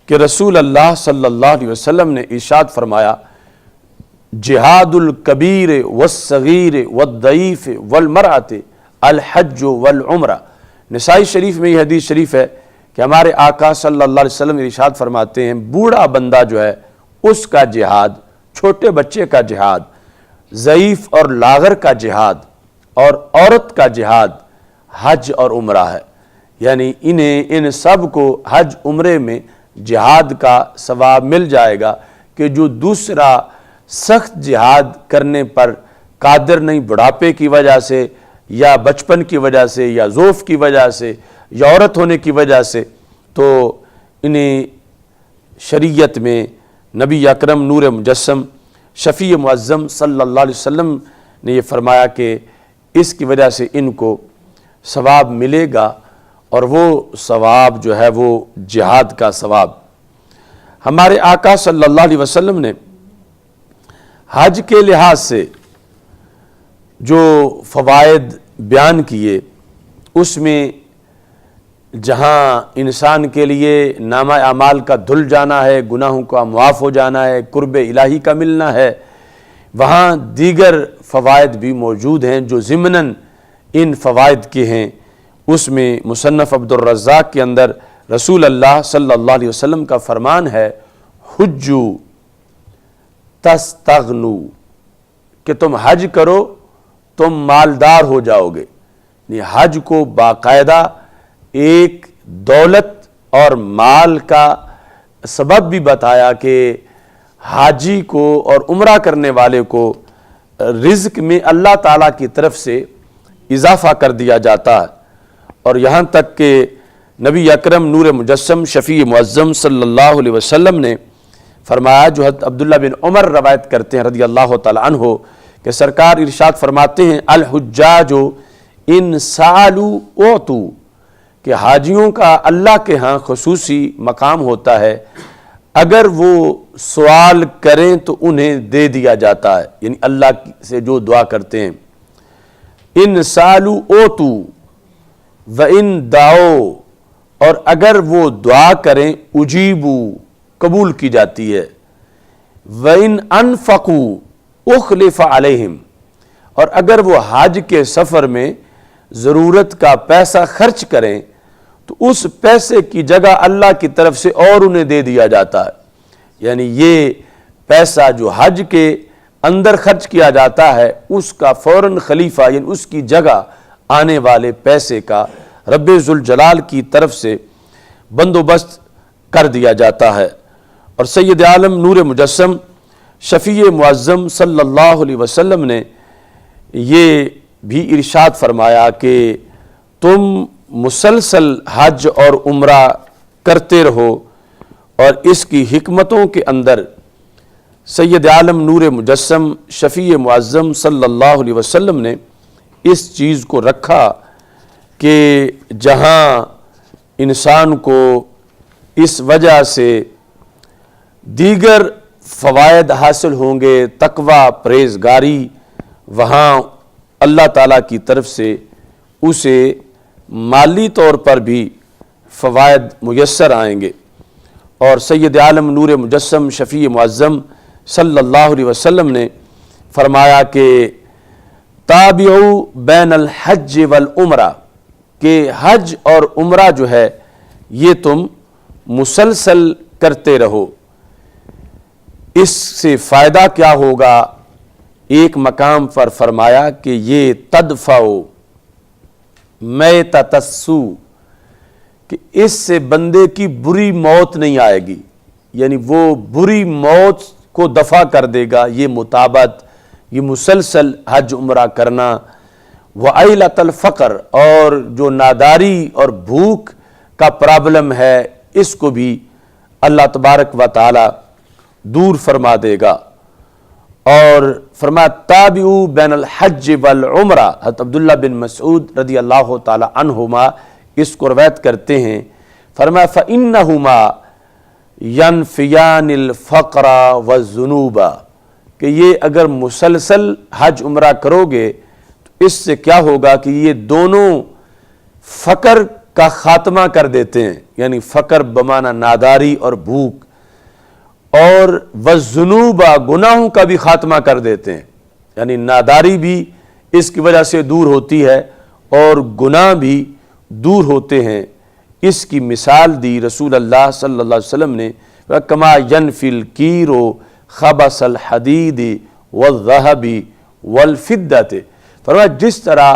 کہ رسول اللہ صلی اللہ علیہ وسلم نے ارشاد فرمایا جہاد الکبیر والصغیر والضعیف والمرأۃ الحج والعمرہ۔ نسائی شریف میں یہ حدیث شریف ہے کہ ہمارے آقا صلی اللہ علیہ وسلم ارشاد فرماتے ہیں بوڑھا بندہ جو ہے اس کا جہاد، چھوٹے بچے کا جہاد، ضعیف اور لاغر کا جہاد اور عورت کا جہاد حج اور عمرہ ہے۔ یعنی ان سب کو حج عمرے میں جہاد کا ثواب مل جائے گا کہ جو دوسرا سخت جہاد کرنے پر قادر نہیں، بڑھاپے کی وجہ سے یا بچپن کی وجہ سے یا ضعف کی وجہ سے یا عورت ہونے کی وجہ سے، تو انہیں شریعت میں نبی اکرم نور مجسم شفیع معظم صلی اللہ علیہ وسلم نے یہ فرمایا کہ اس کی وجہ سے ان کو ثواب ملے گا، اور وہ ثواب جو ہے وہ جہاد کا ثواب۔ ہمارے آقا صلی اللہ علیہ وسلم نے حج کے لحاظ سے جو فوائد بیان کیے، اس میں جہاں انسان کے لیے نامہ اعمال کا دھل جانا ہے، گناہوں کا معاف ہو جانا ہے، قرب الہی کا ملنا ہے، وہاں دیگر فوائد بھی موجود ہیں جو ضمناً ان فوائد کے ہیں۔ اس میں مصنف عبد الرزاق کے اندر رسول اللہ صلی اللہ علیہ وسلم کا فرمان ہے حجو تستغنو، کہ تم حج کرو تم مالدار ہو جاؤ گے۔ یعنی حج کو باقاعدہ ایک دولت اور مال کا سبب بھی بتایا کہ حاجی کو اور عمرہ کرنے والے کو رزق میں اللہ تعالیٰ کی طرف سے اضافہ کر دیا جاتا ہے، اور یہاں تک کہ نبی اکرم نور مجسم شفیع معظم صلی اللہ علیہ وسلم نے فرمایا، جو حضرت عبداللہ بن عمر روایت کرتے ہیں رضی اللہ تعالی عنہ، کہ سرکار ارشاد فرماتے ہیں الحجاج ان سالوا اعطوا، کہ حاجیوں کا اللہ کے ہاں خصوصی مقام ہوتا ہے، اگر وہ سوال کریں تو انہیں دے دیا جاتا ہے، یعنی اللہ سے جو دعا کرتے ہیں۔ ان سالوا اعطوا وَإِن دعوا، اور اگر وہ دعا کریں اجیبوا، قبول کی جاتی ہے۔ وَإِن أَنفَقُوا أُخْلِفَ عَلَيْهِمْ، اور اگر وہ حج کے سفر میں ضرورت کا پیسہ خرچ کریں تو اس پیسے کی جگہ اللہ کی طرف سے اور انہیں دے دیا جاتا ہے۔ یعنی یہ پیسہ جو حج کے اندر خرچ کیا جاتا ہے اس کا فوراً خلیفہ، یعنی اس کی جگہ آنے والے پیسے کا رب ذوالجلال کی طرف سے بندوبست کر دیا جاتا ہے۔ اور سید عالم نور مجسم شفیع معظم صلی اللہ علیہ وسلم نے یہ بھی ارشاد فرمایا کہ تم مسلسل حج اور عمرہ کرتے رہو، اور اس کی حکمتوں کے اندر سید عالم نور مجسم شفیع معظم صلی اللہ علیہ وسلم نے اس چیز کو رکھا کہ جہاں انسان کو اس وجہ سے دیگر فوائد حاصل ہوں گے، تقوی، پرہیزگاری، وہاں اللہ تعالیٰ کی طرف سے اسے مالی طور پر بھی فوائد میسر آئیں گے۔ اور سید عالم نور مجسم شفیع معظم صلی اللہ علیہ وسلم نے فرمایا کہ تابعوا بین الحج والعمرہ، کہ حج اور عمرہ جو ہے یہ تم مسلسل کرتے رہو۔ اس سے فائدہ کیا ہوگا؟ ایک مقام پر فرمایا کہ یہ تدفع میتۃ السوء، کہ اس سے بندے کی بری موت نہیں آئے گی، یعنی وہ بری موت کو دفع کر دے گا یہ مطابت، یہ مسلسل حج عمرہ کرنا۔ وعیلۃ الفقر، اور جو ناداری اور بھوک کا پرابلم ہے اس کو بھی اللہ تبارک و تعالی دور فرما دے گا۔ اور فرمایا تابعوا بین الحج والعمرہ، حضرت عبداللہ بن مسعود رضی اللہ تعالی عنہما اس کو روایت کرتے ہیں، فرمایا فَإِنَّهُمَا يَنْفِيَانِ الْفَقْرَ وَالذُّنُوبَ، کہ یہ اگر مسلسل حج عمرہ کرو گے تو اس سے کیا ہوگا کہ یہ دونوں فقر کا خاتمہ کر دیتے ہیں، یعنی فقر بمعنی ناداری اور بھوک، اور والذنوب گناہوں کا بھی خاتمہ کر دیتے ہیں، یعنی ناداری بھی اس کی وجہ سے دور ہوتی ہے اور گناہ بھی دور ہوتے ہیں۔ اس کی مثال دی رسول اللہ صلی اللہ علیہ وسلم نے، کما ینفی الکیر خبث الحدید والذہب والفدۃ، فرمایا جس طرح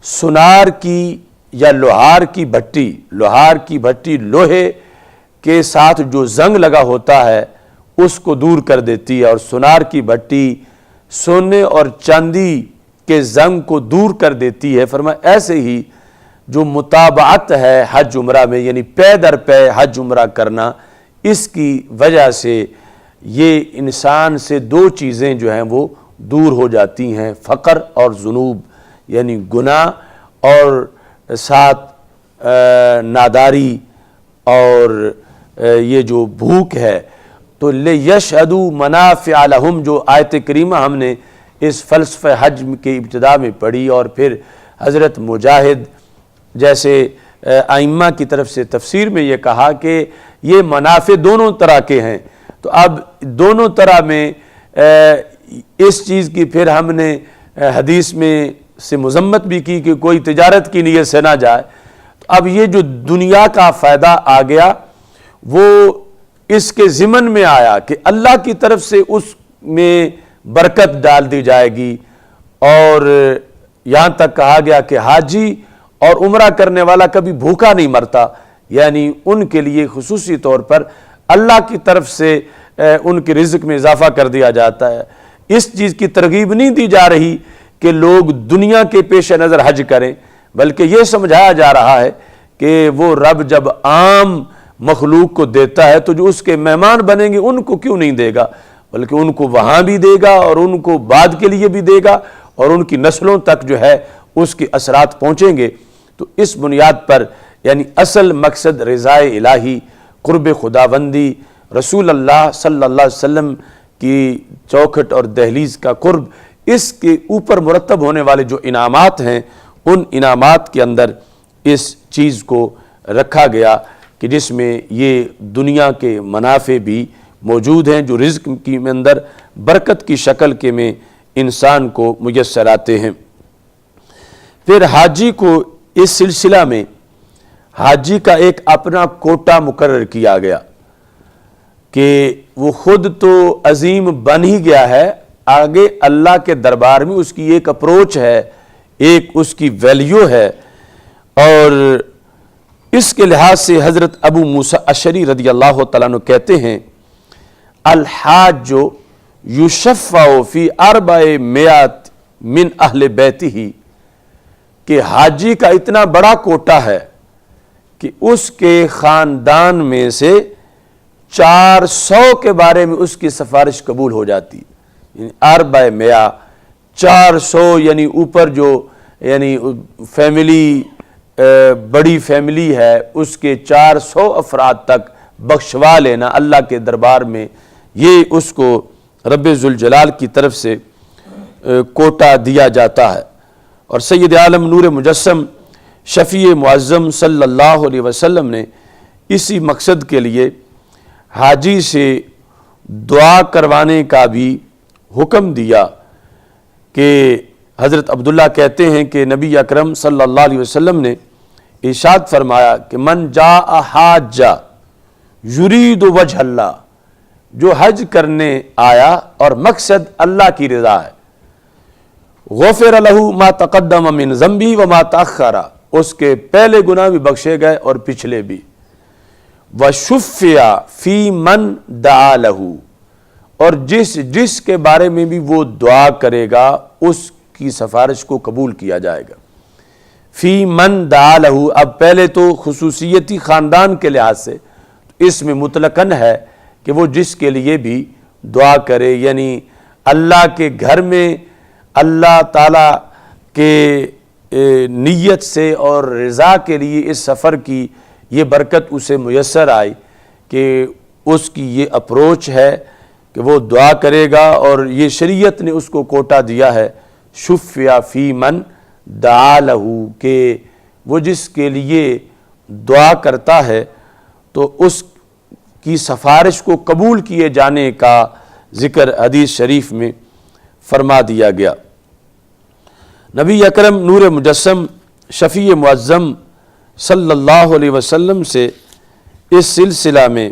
سونار کی یا لوہار کی بھٹی لوہے کے ساتھ جو زنگ لگا ہوتا ہے اس کو دور کر دیتی ہے، اور سونار کی بھٹی سونے اور چاندی کے زنگ کو دور کر دیتی ہے، فرمایا ایسے ہی جو متابعت ہے حج عمرہ میں، یعنی پے در پے حج عمرہ کرنا، اس کی وجہ سے یہ انسان سے دو چیزیں جو ہیں وہ دور ہو جاتی ہیں، فقر اور ذنوب، یعنی گناہ اور ساتھ ناداری اور یہ جو بھوک ہے۔ تو لِیَشْهَدُوا مَنَافِعَ لَهُمْ جو آیت کریمہ ہم نے اس فلسفہ حج کے ابتدا میں پڑھی، اور پھر حضرت مجاہد جیسے ائمہ کی طرف سے تفسیر میں یہ کہا کہ یہ منافع دونوں طرح کے ہیں، تو اب دونوں طرح میں اس چیز کی پھر ہم نے حدیث میں سے مذمت بھی کی کہ کوئی تجارت کی نیت سے نہ جائے۔ اب یہ جو دنیا کا فائدہ آ گیا وہ اس کے ضمن میں آیا کہ اللہ کی طرف سے اس میں برکت ڈال دی جائے گی، اور یہاں تک کہا گیا کہ حاجی اور عمرہ کرنے والا کبھی بھوکا نہیں مرتا، یعنی ان کے لیے خصوصی طور پر اللہ کی طرف سے ان کے رزق میں اضافہ کر دیا جاتا ہے۔ اس چیز کی ترغیب نہیں دی جا رہی کہ لوگ دنیا کے پیش نظر حج کریں، بلکہ یہ سمجھایا جا رہا ہے کہ وہ رب جب عام مخلوق کو دیتا ہے تو جو اس کے مہمان بنیں گے ان کو کیوں نہیں دے گا، بلکہ ان کو وہاں بھی دے گا اور ان کو بعد کے لیے بھی دے گا، اور ان کی نسلوں تک جو ہے اس کے اثرات پہنچیں گے۔ تو اس بنیاد پر یعنی اصل مقصد رضائے الہی، قرب خداوندی، رسول اللہ صلی اللہ علیہ وسلم کی چوکھٹ اور دہلیز کا قرب، اس کے اوپر مرتب ہونے والے جو انعامات ہیں ان انعامات کے اندر اس چیز کو رکھا گیا کہ جس میں یہ دنیا کے منافع بھی موجود ہیں جو رزق کی اندر برکت کی شکل کے میں انسان کو میسر آتے ہیں۔ پھر حاجی کو اس سلسلہ میں حاجی کا ایک اپنا کوٹا مقرر کیا گیا کہ وہ خود تو عظیم بن ہی گیا ہے، آگے اللہ کے دربار میں اس کی ایک اپروچ ہے، ایک اس کی ویلیو ہے، اور اس کے لحاظ سے حضرت ابو موسیٰ اشعری رضی اللہ تعالیٰ عنہ کہتے ہیں الحاج یشفع فی 400 من اہل بیتہ، کہ حاجی کا اتنا بڑا کوٹا ہے کہ اس کے خاندان میں سے 400 کے بارے میں اس کی سفارش قبول ہو جاتی، یعنی 400 400 یعنی اوپر جو یعنی فیملی بڑی فیملی ہے اس کے 400 افراد تک بخشوا لینا اللہ کے دربار میں، یہ اس کو رب ذوالجلال کی طرف سے کوٹا دیا جاتا ہے۔ اور سید عالم نور مجسم شفیع معظم صلی اللہ علیہ وسلم نے اسی مقصد کے لیے حاجی سے دعا کروانے کا بھی حکم دیا کہ حضرت عبداللہ کہتے ہیں کہ نبی اکرم صلی اللہ علیہ وسلم نے ارشاد فرمایا کہ من جاء حاجہ یرید وجہ اللہ، جو حج کرنے آیا اور مقصد اللہ کی رضا ہے، غفر لہ ما تقدم من ذنبہ وما تأخر، اس کے پہلے گناہ بھی بخشے گئے اور پچھلے بھی، وشفع فی من دعا لہ، اور جس کے بارے میں بھی وہ دعا کرے گا اس کی سفارش کو قبول کیا جائے گا۔ فی من دعا لہ، اب پہلے تو خصوصیتی خاندان کے لحاظ سے اس میں مطلقاً ہے کہ وہ جس کے لیے بھی دعا کرے، یعنی اللہ کے گھر میں اللہ تعالیٰ کے نیت سے اور رضا کے لیے اس سفر کی یہ برکت اسے میسر آئی کہ اس کی یہ اپروچ ہے کہ وہ دعا کرے گا، اور یہ شریعت نے اس کو کوٹا دیا ہے شفع فی من دعا لہ، کہ وہ جس کے لیے دعا کرتا ہے تو اس کی سفارش کو قبول کیے جانے کا ذکر حدیث شریف میں فرما دیا گیا۔ نبی اکرم نور مجسم شفیع معظم صلی اللہ علیہ وسلم سے اس سلسلہ میں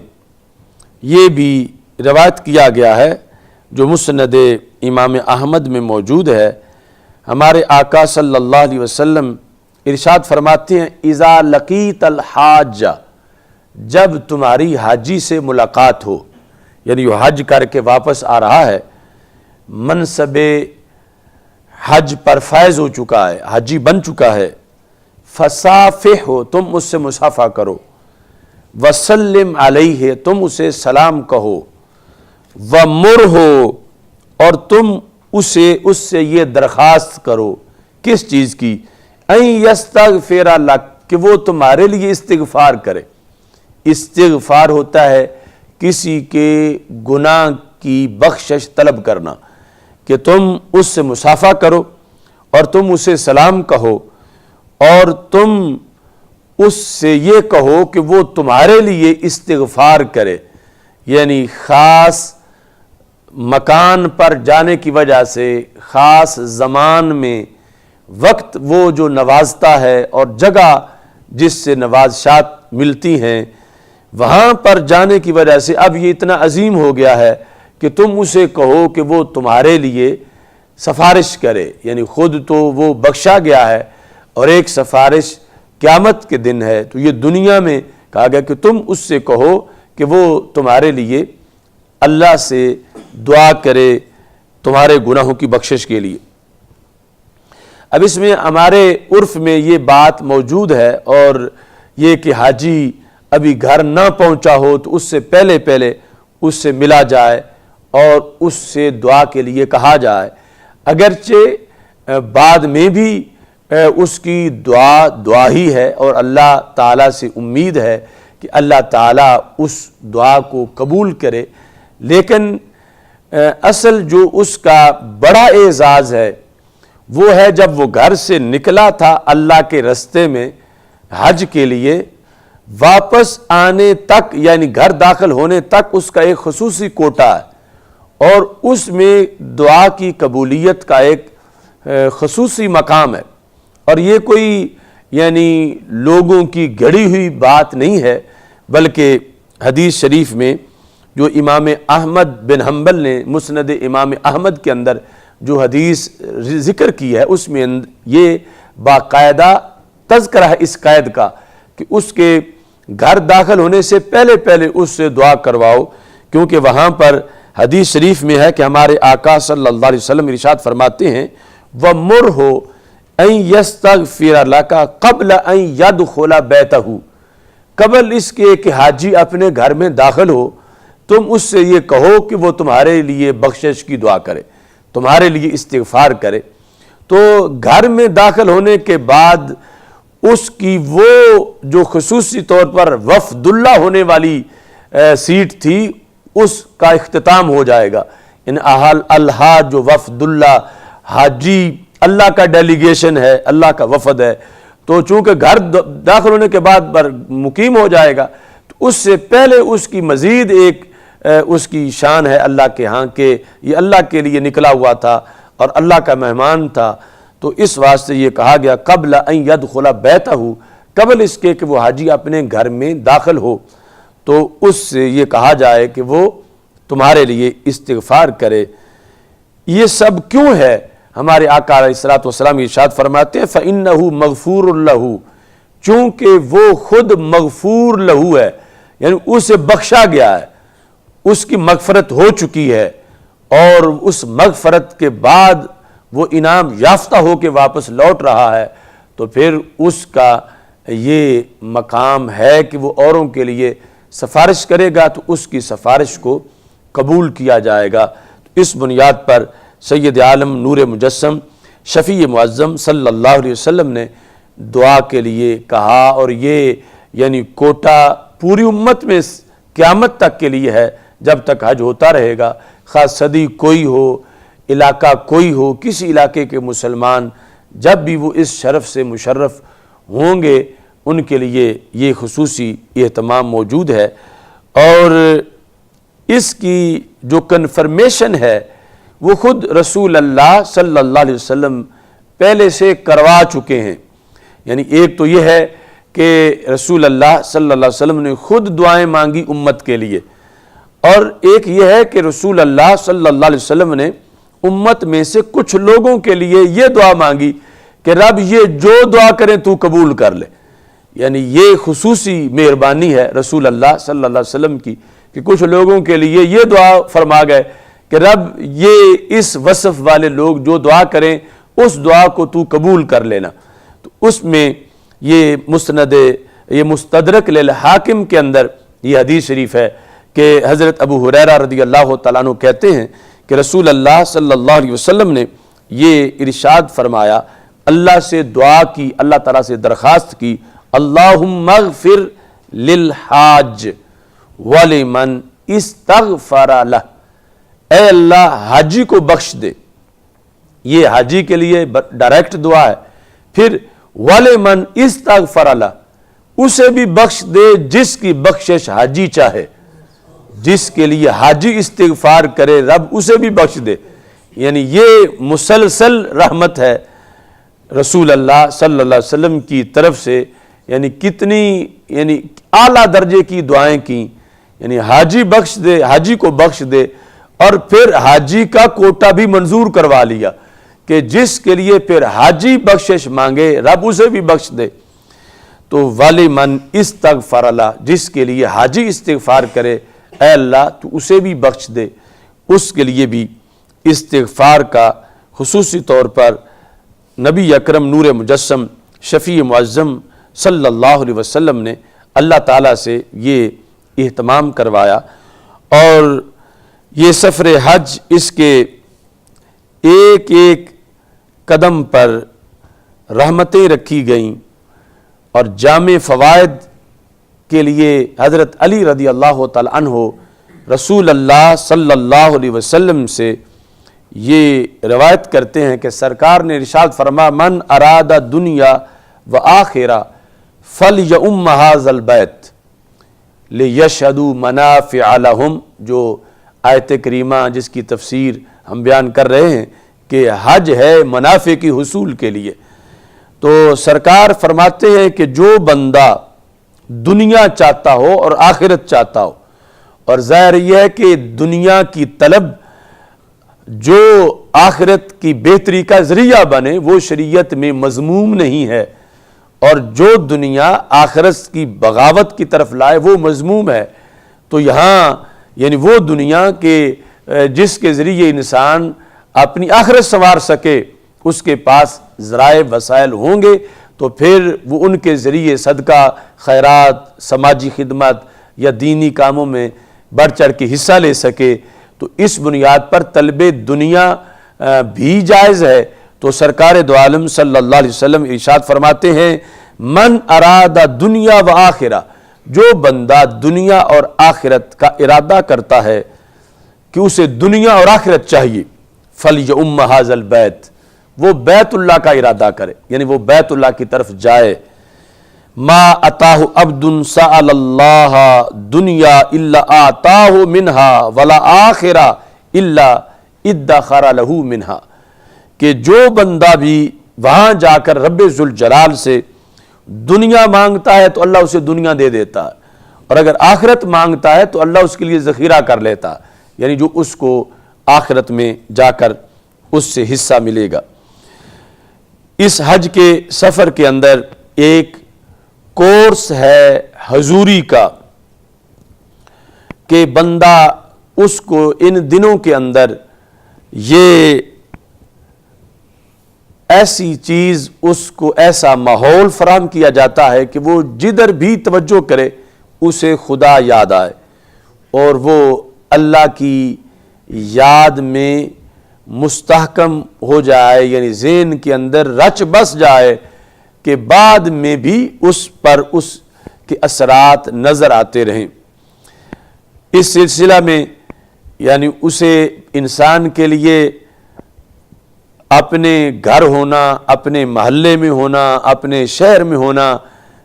یہ بھی روایت کیا گیا ہے جو مسند امام احمد میں موجود ہے۔ ہمارے آقا صلی اللہ علیہ وسلم ارشاد فرماتے ہیں اذا لقیت الحاج، جب تمہاری حاجی سے ملاقات ہو، یعنی وہ حج کر کے واپس آ رہا ہے، منصب حج پر فائز ہو چکا ہے، حاجی بن چکا ہے، فصافح ہو، تم اس سے مصافحہ کرو، وسلم علیہ، تم اسے سلام کہو، ومر ہو، اور تم اس سے یہ درخواست کرو، کس چیز کی؟ ان یستغفر لک، کہ وہ تمہارے لیے استغفار کرے۔ استغفار ہوتا ہے کسی کے گناہ کی بخشش طلب کرنا، کہ تم اس سے مصافحہ کرو اور تم اسے سلام کہو اور تم اس سے یہ کہو کہ وہ تمہارے لیے استغفار کرے، یعنی خاص مکان پر جانے کی وجہ سے، خاص زمان میں وقت وہ جو نوازتا ہے اور جگہ جس سے نوازشات ملتی ہیں، وہاں پر جانے کی وجہ سے اب یہ اتنا عظیم ہو گیا ہے کہ تم اسے کہو کہ وہ تمہارے لیے سفارش کرے، یعنی خود تو وہ بخشا گیا ہے اور ایک سفارش قیامت کے دن ہے، تو یہ دنیا میں کہا گیا کہ تم اس سے کہو کہ وہ تمہارے لیے اللہ سے دعا کرے تمہارے گناہوں کی بخشش کے لیے۔ اب اس میں ہمارے عرف میں یہ بات موجود ہے، اور یہ کہ حاجی ابھی گھر نہ پہنچا ہو تو اس سے پہلے اس سے ملا جائے اور اس سے دعا کے لیے کہا جائے، اگرچہ بعد میں بھی اس کی دعا ہی ہے، اور اللہ تعالیٰ سے امید ہے کہ اللہ تعالیٰ اس دعا کو قبول کرے، لیکن اصل جو اس کا بڑا اعزاز ہے وہ ہے جب وہ گھر سے نکلا تھا اللہ کے رستے میں حج کے لیے، واپس آنے تک یعنی گھر داخل ہونے تک اس کا ایک خصوصی کوٹا ہے، اور اس میں دعا کی قبولیت کا ایک خصوصی مقام ہے، اور یہ کوئی یعنی لوگوں کی گھڑی ہوئی بات نہیں ہے، بلکہ حدیث شریف میں جو امام احمد بن حنبل نے مسند امام احمد کے اندر جو حدیث ذکر کی ہے، اس میں یہ باقاعدہ تذکرہ ہے اس قید کا کہ اس کے گھر داخل ہونے سے پہلے اس سے دعا کرواؤ، کیونکہ وہاں پر حدیث شریف میں ہے کہ ہمارے آقا صلی اللہ علیہ وسلم ارشاد فرماتے ہیں وَمُرْهُ أَن يَسْتَغْفِرَ لَكَ قَبْلَ أَن يَدْخُلَ بَيْتَهُ، قبل اس کے کہ حاجی اپنے گھر میں داخل ہو تم اس سے یہ کہو کہ وہ تمہارے لیے بخشش کی دعا کرے، تمہارے لیے استغفار کرے۔ تو گھر میں داخل ہونے کے بعد اس کی وہ جو خصوصی طور پر وفد اللہ ہونے والی سیٹ تھی اس کا اختتام ہو جائے گا۔ ان الحاج جو وفد اللہ، حاجی اللہ کا ڈیلیگیشن ہے، اللہ کا وفد ہے، تو چونکہ گھر داخل ہونے کے بعد پر مقیم ہو جائے گا تو اس سے پہلے اس کی مزید ایک اس کی شان ہے اللہ کے ہاں کہ یہ اللہ کے لیے نکلا ہوا تھا اور اللہ کا مہمان تھا، تو اس واسطے یہ کہا گیا قبل ان يدخل بیتہ، قبل اس کے کہ وہ حاجی اپنے گھر میں داخل ہو تو اس سے یہ کہا جائے کہ وہ تمہارے لیے استغفار کرے۔ یہ سب کیوں ہے؟ ہمارے آقا علیہ الصلوۃ والسلام ارشاد فرماتے ہیں فَإِنَّهُ مَغْفُورٌ لَهُ، چونکہ وہ خود مغفور لہو ہے، یعنی اسے بخشا گیا ہے، اس کی مغفرت ہو چکی ہے، اور اس مغفرت کے بعد وہ انعام یافتہ ہو کے واپس لوٹ رہا ہے، تو پھر اس کا یہ مقام ہے کہ وہ اوروں کے لیے سفارش کرے گا تو اس کی سفارش کو قبول کیا جائے گا۔ اس بنیاد پر سید عالم نور مجسم شفیع معظم صلی اللہ علیہ وسلم نے دعا کے لیے کہا، اور یہ یعنی کوٹا پوری امت میں قیامت تک کے لیے ہے، جب تک حج ہوتا رہے گا، خاص صدی کوئی ہو، علاقہ کوئی ہو، کسی علاقے کے مسلمان جب بھی وہ اس شرف سے مشرف ہوں گے ان کے لیے یہ خصوصی اہتمام موجود ہے، اور اس کی جو کنفرمیشن ہے وہ خود رسول اللہ صلی اللہ علیہ وسلم پہلے سے کروا چکے ہیں۔ یعنی ایک تو یہ ہے کہ رسول اللہ صلی اللہ علیہ وسلم نے خود دعائیں مانگی امت کے لیے، اور ایک یہ ہے کہ رسول اللہ صلی اللہ علیہ وسلم نے امت میں سے کچھ لوگوں کے لیے یہ دعا مانگی کہ رب یہ جو دعا کریں تو قبول کر لے۔ یعنی یہ خصوصی مہربانی ہے رسول اللہ صلی اللہ علیہ وسلم کی کہ کچھ لوگوں کے لیے یہ دعا فرما گئے کہ رب یہ اس وصف والے لوگ جو دعا کریں اس دعا کو تو قبول کر لینا۔ تو اس میں یہ مستدرک للحاکم کے اندر یہ حدیث شریف ہے کہ حضرت ابو ہریرہ رضی اللہ تعالیٰ عنہ کہتے ہیں کہ رسول اللہ صلی اللہ علیہ وسلم نے یہ ارشاد فرمایا، اللہ سے دعا کی، اللہ تعالیٰ سے درخواست کی، اللہم اغفر للحاج ولمن استغفر لہ، اے اللہ حاجی کو بخش دے۔ یہ حاجی کے لیے ڈائریکٹ دعا ہے۔ پھر ولمن استغفر لہ، اسے بھی بخش دے جس کی بخشش حاجی چاہے، جس کے لیے حاجی استغفار کرے رب اسے بھی بخش دے۔ یعنی یہ مسلسل رحمت ہے رسول اللہ صلی اللہ علیہ وسلم کی طرف سے، یعنی کتنی اعلیٰ درجے کی دعائیں کی، یعنی حاجی بخش دے، حاجی کو بخش دے، اور پھر حاجی کا کوٹا بھی منظور کروا لیا کہ جس کے لیے پھر حاجی بخشش مانگے رب اسے بھی بخش دے۔ تو وَلِمَنْ اسْتَغْفَرَ لَهُ، جس کے لیے حاجی استغفار کرے اے اللہ تو اسے بھی بخش دے، اس کے لیے بھی استغفار کا خصوصی طور پر نبی اکرم نور مجسم شفیع معظم صلی اللہ علیہ وسلم نے اللہ تعالیٰ سے یہ اہتمام کروایا، اور یہ سفر حج اس کے ایک ایک قدم پر رحمتیں رکھی گئیں، اور جامع فوائد کے لیے حضرت علی رضی اللہ تعالی عنہ رسول اللہ صلی اللہ علیہ وسلم سے یہ روایت کرتے ہیں کہ سرکار نے ارشاد فرما، من اراد دنیا و آخرہ فلیؤم ھذا البیت لیشہدوا منافع لہم، جو آیت کریمہ جس کی تفسیر ہم بیان کر رہے ہیں کہ حج ہے منافع کی حصول کے لیے، تو سرکار فرماتے ہیں کہ جو بندہ دنیا چاہتا ہو اور آخرت چاہتا ہو، اور ظاہر یہ ہے کہ دنیا کی طلب جو آخرت کی بہتری کا ذریعہ بنے وہ شریعت میں مذموم نہیں ہے، اور جو دنیا آخرت کی بغاوت کی طرف لائے وہ مذموم ہے۔ تو یہاں یعنی وہ دنیا کے جس کے ذریعے انسان اپنی آخرت سنوار سکے، اس کے پاس ذرائع وسائل ہوں گے تو پھر وہ ان کے ذریعے صدقہ، خیرات، سماجی خدمت یا دینی کاموں میں بڑھ چڑھ کے حصہ لے سکے۔ تو اس بنیاد پر طلب دنیا بھی جائز ہے۔ تو سرکار دو عالم صلی اللہ علیہ وسلم ارشاد فرماتے ہیں، من اراد دنیا و آخرہ، جو بندہ دنیا اور آخرت کا ارادہ کرتا ہے کہ اسے دنیا اور آخرت چاہیے، فلیؤم ھذا البیت، وہ بیت اللہ کا ارادہ کرے، یعنی وہ بیت اللہ کی طرف جائے۔ ما اتاہ عبد سأل اللہ دنیا الا آتاہ منہا ولا آخرہ الا ادخر لہ منہا، کہ جو بندہ بھی وہاں جا کر رب ذوالجلال سے دنیا مانگتا ہے تو اللہ اسے دنیا دے دیتا ہے، اور اگر آخرت مانگتا ہے تو اللہ اس کے لیے ذخیرہ کر لیتا ہے، یعنی جو اس کو آخرت میں جا کر اس سے حصہ ملے گا۔ اس حج کے سفر کے اندر ایک کورس ہے حضوری کا کہ بندہ اس کو ان دنوں کے اندر یہ ایسی چیز، اس کو ایسا ماحول فراہم کیا جاتا ہے کہ وہ جدھر بھی توجہ کرے اسے خدا یاد آئے، اور وہ اللہ کی یاد میں مستحکم ہو جائے، یعنی ذہن کے اندر رچ بس جائے کہ بعد میں بھی اس پر اس کے اثرات نظر آتے رہیں۔ اس سلسلہ میں یعنی اسے انسان کے لیے اپنے گھر ہونا، اپنے محلے میں ہونا، اپنے شہر میں ہونا،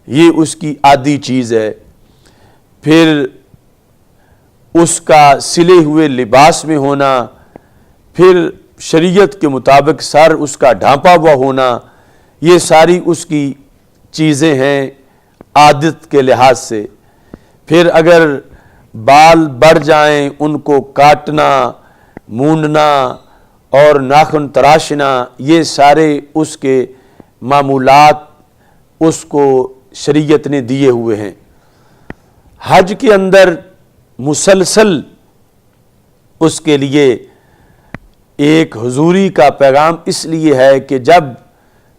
یہ اس کی عادی چیز ہے۔ پھر اس کا سلے ہوئے لباس میں ہونا، پھر شریعت کے مطابق سر اس کا ڈھانپا ہوا ہونا، یہ ساری اس کی چیزیں ہیں عادت کے لحاظ سے۔ پھر اگر بال بڑھ جائیں ان کو کاٹنا، مونڈنا اور ناخن تراشنا، یہ سارے اس کے معمولات اس کو شریعت نے دیے ہوئے ہیں۔ حج کے اندر مسلسل اس کے لیے ایک حضوری کا پیغام اس لیے ہے کہ جب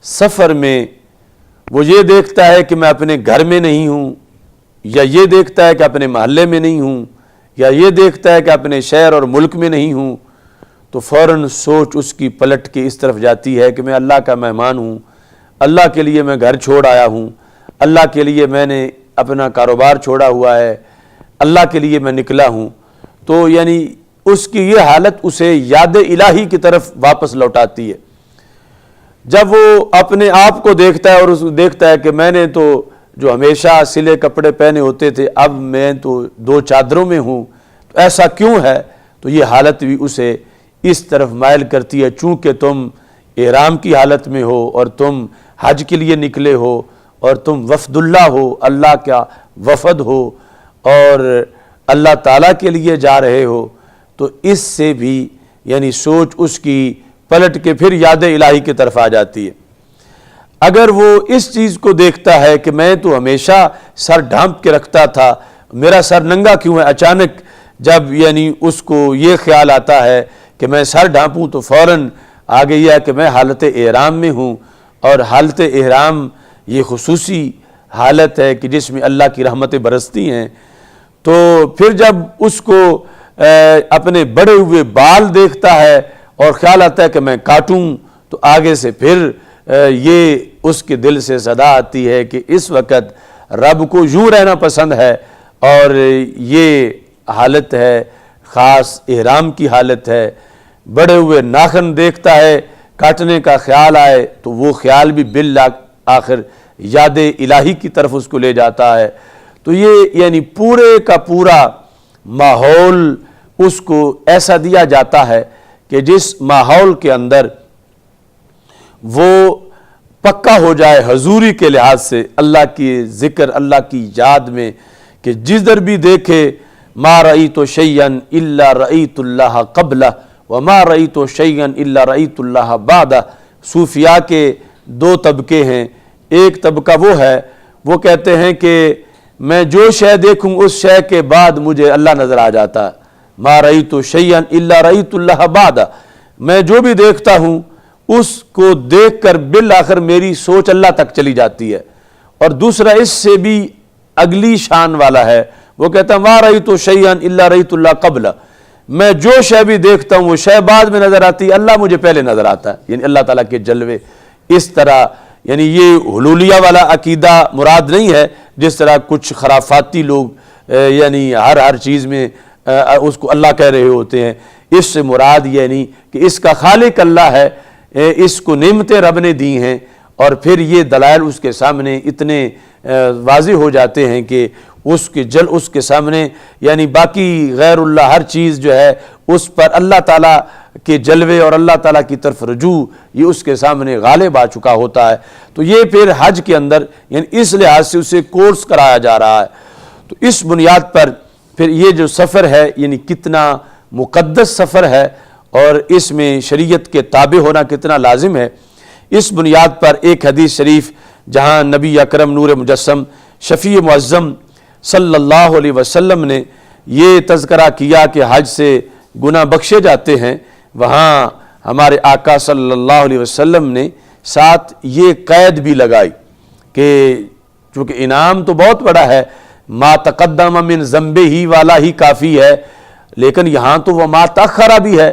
سفر میں وہ یہ دیکھتا ہے کہ میں اپنے گھر میں نہیں ہوں، یا یہ دیکھتا ہے کہ اپنے محلے میں نہیں ہوں، یا یہ دیکھتا ہے کہ اپنے شہر اور ملک میں نہیں ہوں، تو فوراً سوچ اس کی پلٹ کے اس طرف جاتی ہے کہ میں اللہ کا مہمان ہوں، اللہ کے لیے میں گھر چھوڑ آیا ہوں، اللہ کے لیے میں نے اپنا کاروبار چھوڑا ہوا ہے، اللہ کے لیے میں نکلا ہوں۔ تو یعنی اس کی یہ حالت اسے یاد الہی کی طرف واپس لوٹاتی ہے۔ جب وہ اپنے آپ کو دیکھتا ہے اور اس دیکھتا ہے کہ میں نے تو جو ہمیشہ سلے کپڑے پہنے ہوتے تھے، اب میں تو 2 چادروں میں ہوں، تو ایسا کیوں ہے؟ تو یہ حالت بھی اسے اس طرف مائل کرتی ہے، چونکہ تم احرام کی حالت میں ہو اور تم حج کے لیے نکلے ہو اور تم وفد اللہ ہو، اللہ کا وفد ہو اور اللہ تعالیٰ کے لیے جا رہے ہو، تو اس سے بھی یعنی سوچ اس کی پلٹ کے پھر یاد الہی کی طرف آ جاتی ہے۔ اگر وہ اس چیز کو دیکھتا ہے کہ میں تو ہمیشہ سر ڈھانپ کے رکھتا تھا، میرا سر ننگا کیوں ہے، اچانک جب یعنی اس کو یہ خیال آتا ہے کہ میں سر ڈھانپوں تو فوراً آگے یہ ہے کہ میں حالت احرام میں ہوں، اور حالت احرام یہ خصوصی حالت ہے کہ جس میں اللہ کی رحمتیں برستی ہیں۔ تو پھر جب اس کو اپنے بڑے ہوئے بال دیکھتا ہے اور خیال آتا ہے کہ میں کاٹوں، تو آگے سے پھر یہ اس کے دل سے صدا آتی ہے کہ اس وقت رب کو یوں رہنا پسند ہے، اور یہ حالت ہے خاص احرام کی حالت ہے۔ بڑے ہوئے ناخن دیکھتا ہے، کاٹنے کا خیال آئے تو وہ خیال بھی بالآخر یاد الہی کی طرف اس کو لے جاتا ہے۔ تو یہ یعنی پورے کا پورا ماحول اس کو ایسا دیا جاتا ہے کہ جس ماحول کے اندر وہ پکا ہو جائے حضوری کے لحاظ سے، اللہ کی ذکر، اللہ کی یاد میں، کہ جدھر بھی دیکھے ما رأیت شیئا الا رأیت اللہ قبلہ وما رأیت شیئا الا رأیت اللہ بعدہ۔ صوفیاء کے 2 طبقے ہیں۔ ایک طبقہ وہ ہے، وہ کہتے ہیں کہ میں جو شے دیکھوں اس شے کے بعد مجھے اللہ نظر آ جاتا ہے، ما رأیت شیئا الا رأیت اللہ بعدہ، میں جو بھی دیکھتا ہوں اس کو دیکھ کر بالآخر میری سوچ اللہ تک چلی جاتی ہے۔ اور دوسرا اس سے بھی اگلی شان والا ہے، وہ کہتا ہے ما رأیت شیئا الا رأیت اللہ قبلہ، میں جو شے بھی دیکھتا ہوں وہ شے بعد میں نظر آتی ہے، اللہ مجھے پہلے نظر آتا ہے، یعنی اللہ تعالیٰ کے جلوے۔ اس طرح یعنی یہ حلولیہ والا عقیدہ مراد نہیں ہے، جس طرح کچھ خرافاتی لوگ یعنی ہر چیز میں اس کو اللہ کہہ رہے ہوتے ہیں۔ اس سے مراد یعنی کہ اس کا خالق اللہ ہے، اس کو نعمتیں رب نے دی ہیں، اور پھر یہ دلائل اس کے سامنے اتنے واضح ہو جاتے ہیں کہ اس کے سامنے یعنی باقی غیر اللہ ہر چیز جو ہے اس پر اللہ تعالیٰ کے جلوے اور اللہ تعالیٰ کی طرف رجوع یہ اس کے سامنے غالب آ چکا ہوتا ہے۔ تو یہ پھر حج کے اندر یعنی اس لحاظ سے اسے کورس کرایا جا رہا ہے۔ تو اس بنیاد پر پھر یہ جو سفر ہے یعنی کتنا مقدس سفر ہے اور اس میں شریعت کے تابع ہونا کتنا لازم ہے، اس بنیاد پر ایک حدیث شریف جہاں نبی اکرم نور مجسم شفیع معظم صلی اللہ علیہ وسلم نے یہ تذکرہ کیا کہ حج سے گناہ بخشے جاتے ہیں، وہاں ہمارے آقا صلی اللہ علیہ وسلم نے ساتھ یہ قید بھی لگائی کہ چونکہ انعام تو بہت بڑا ہے، ما تقدم من ذنبہ ہی والا ہی کافی ہے، لیکن یہاں تو وہ ما تاخرہ بھی ہے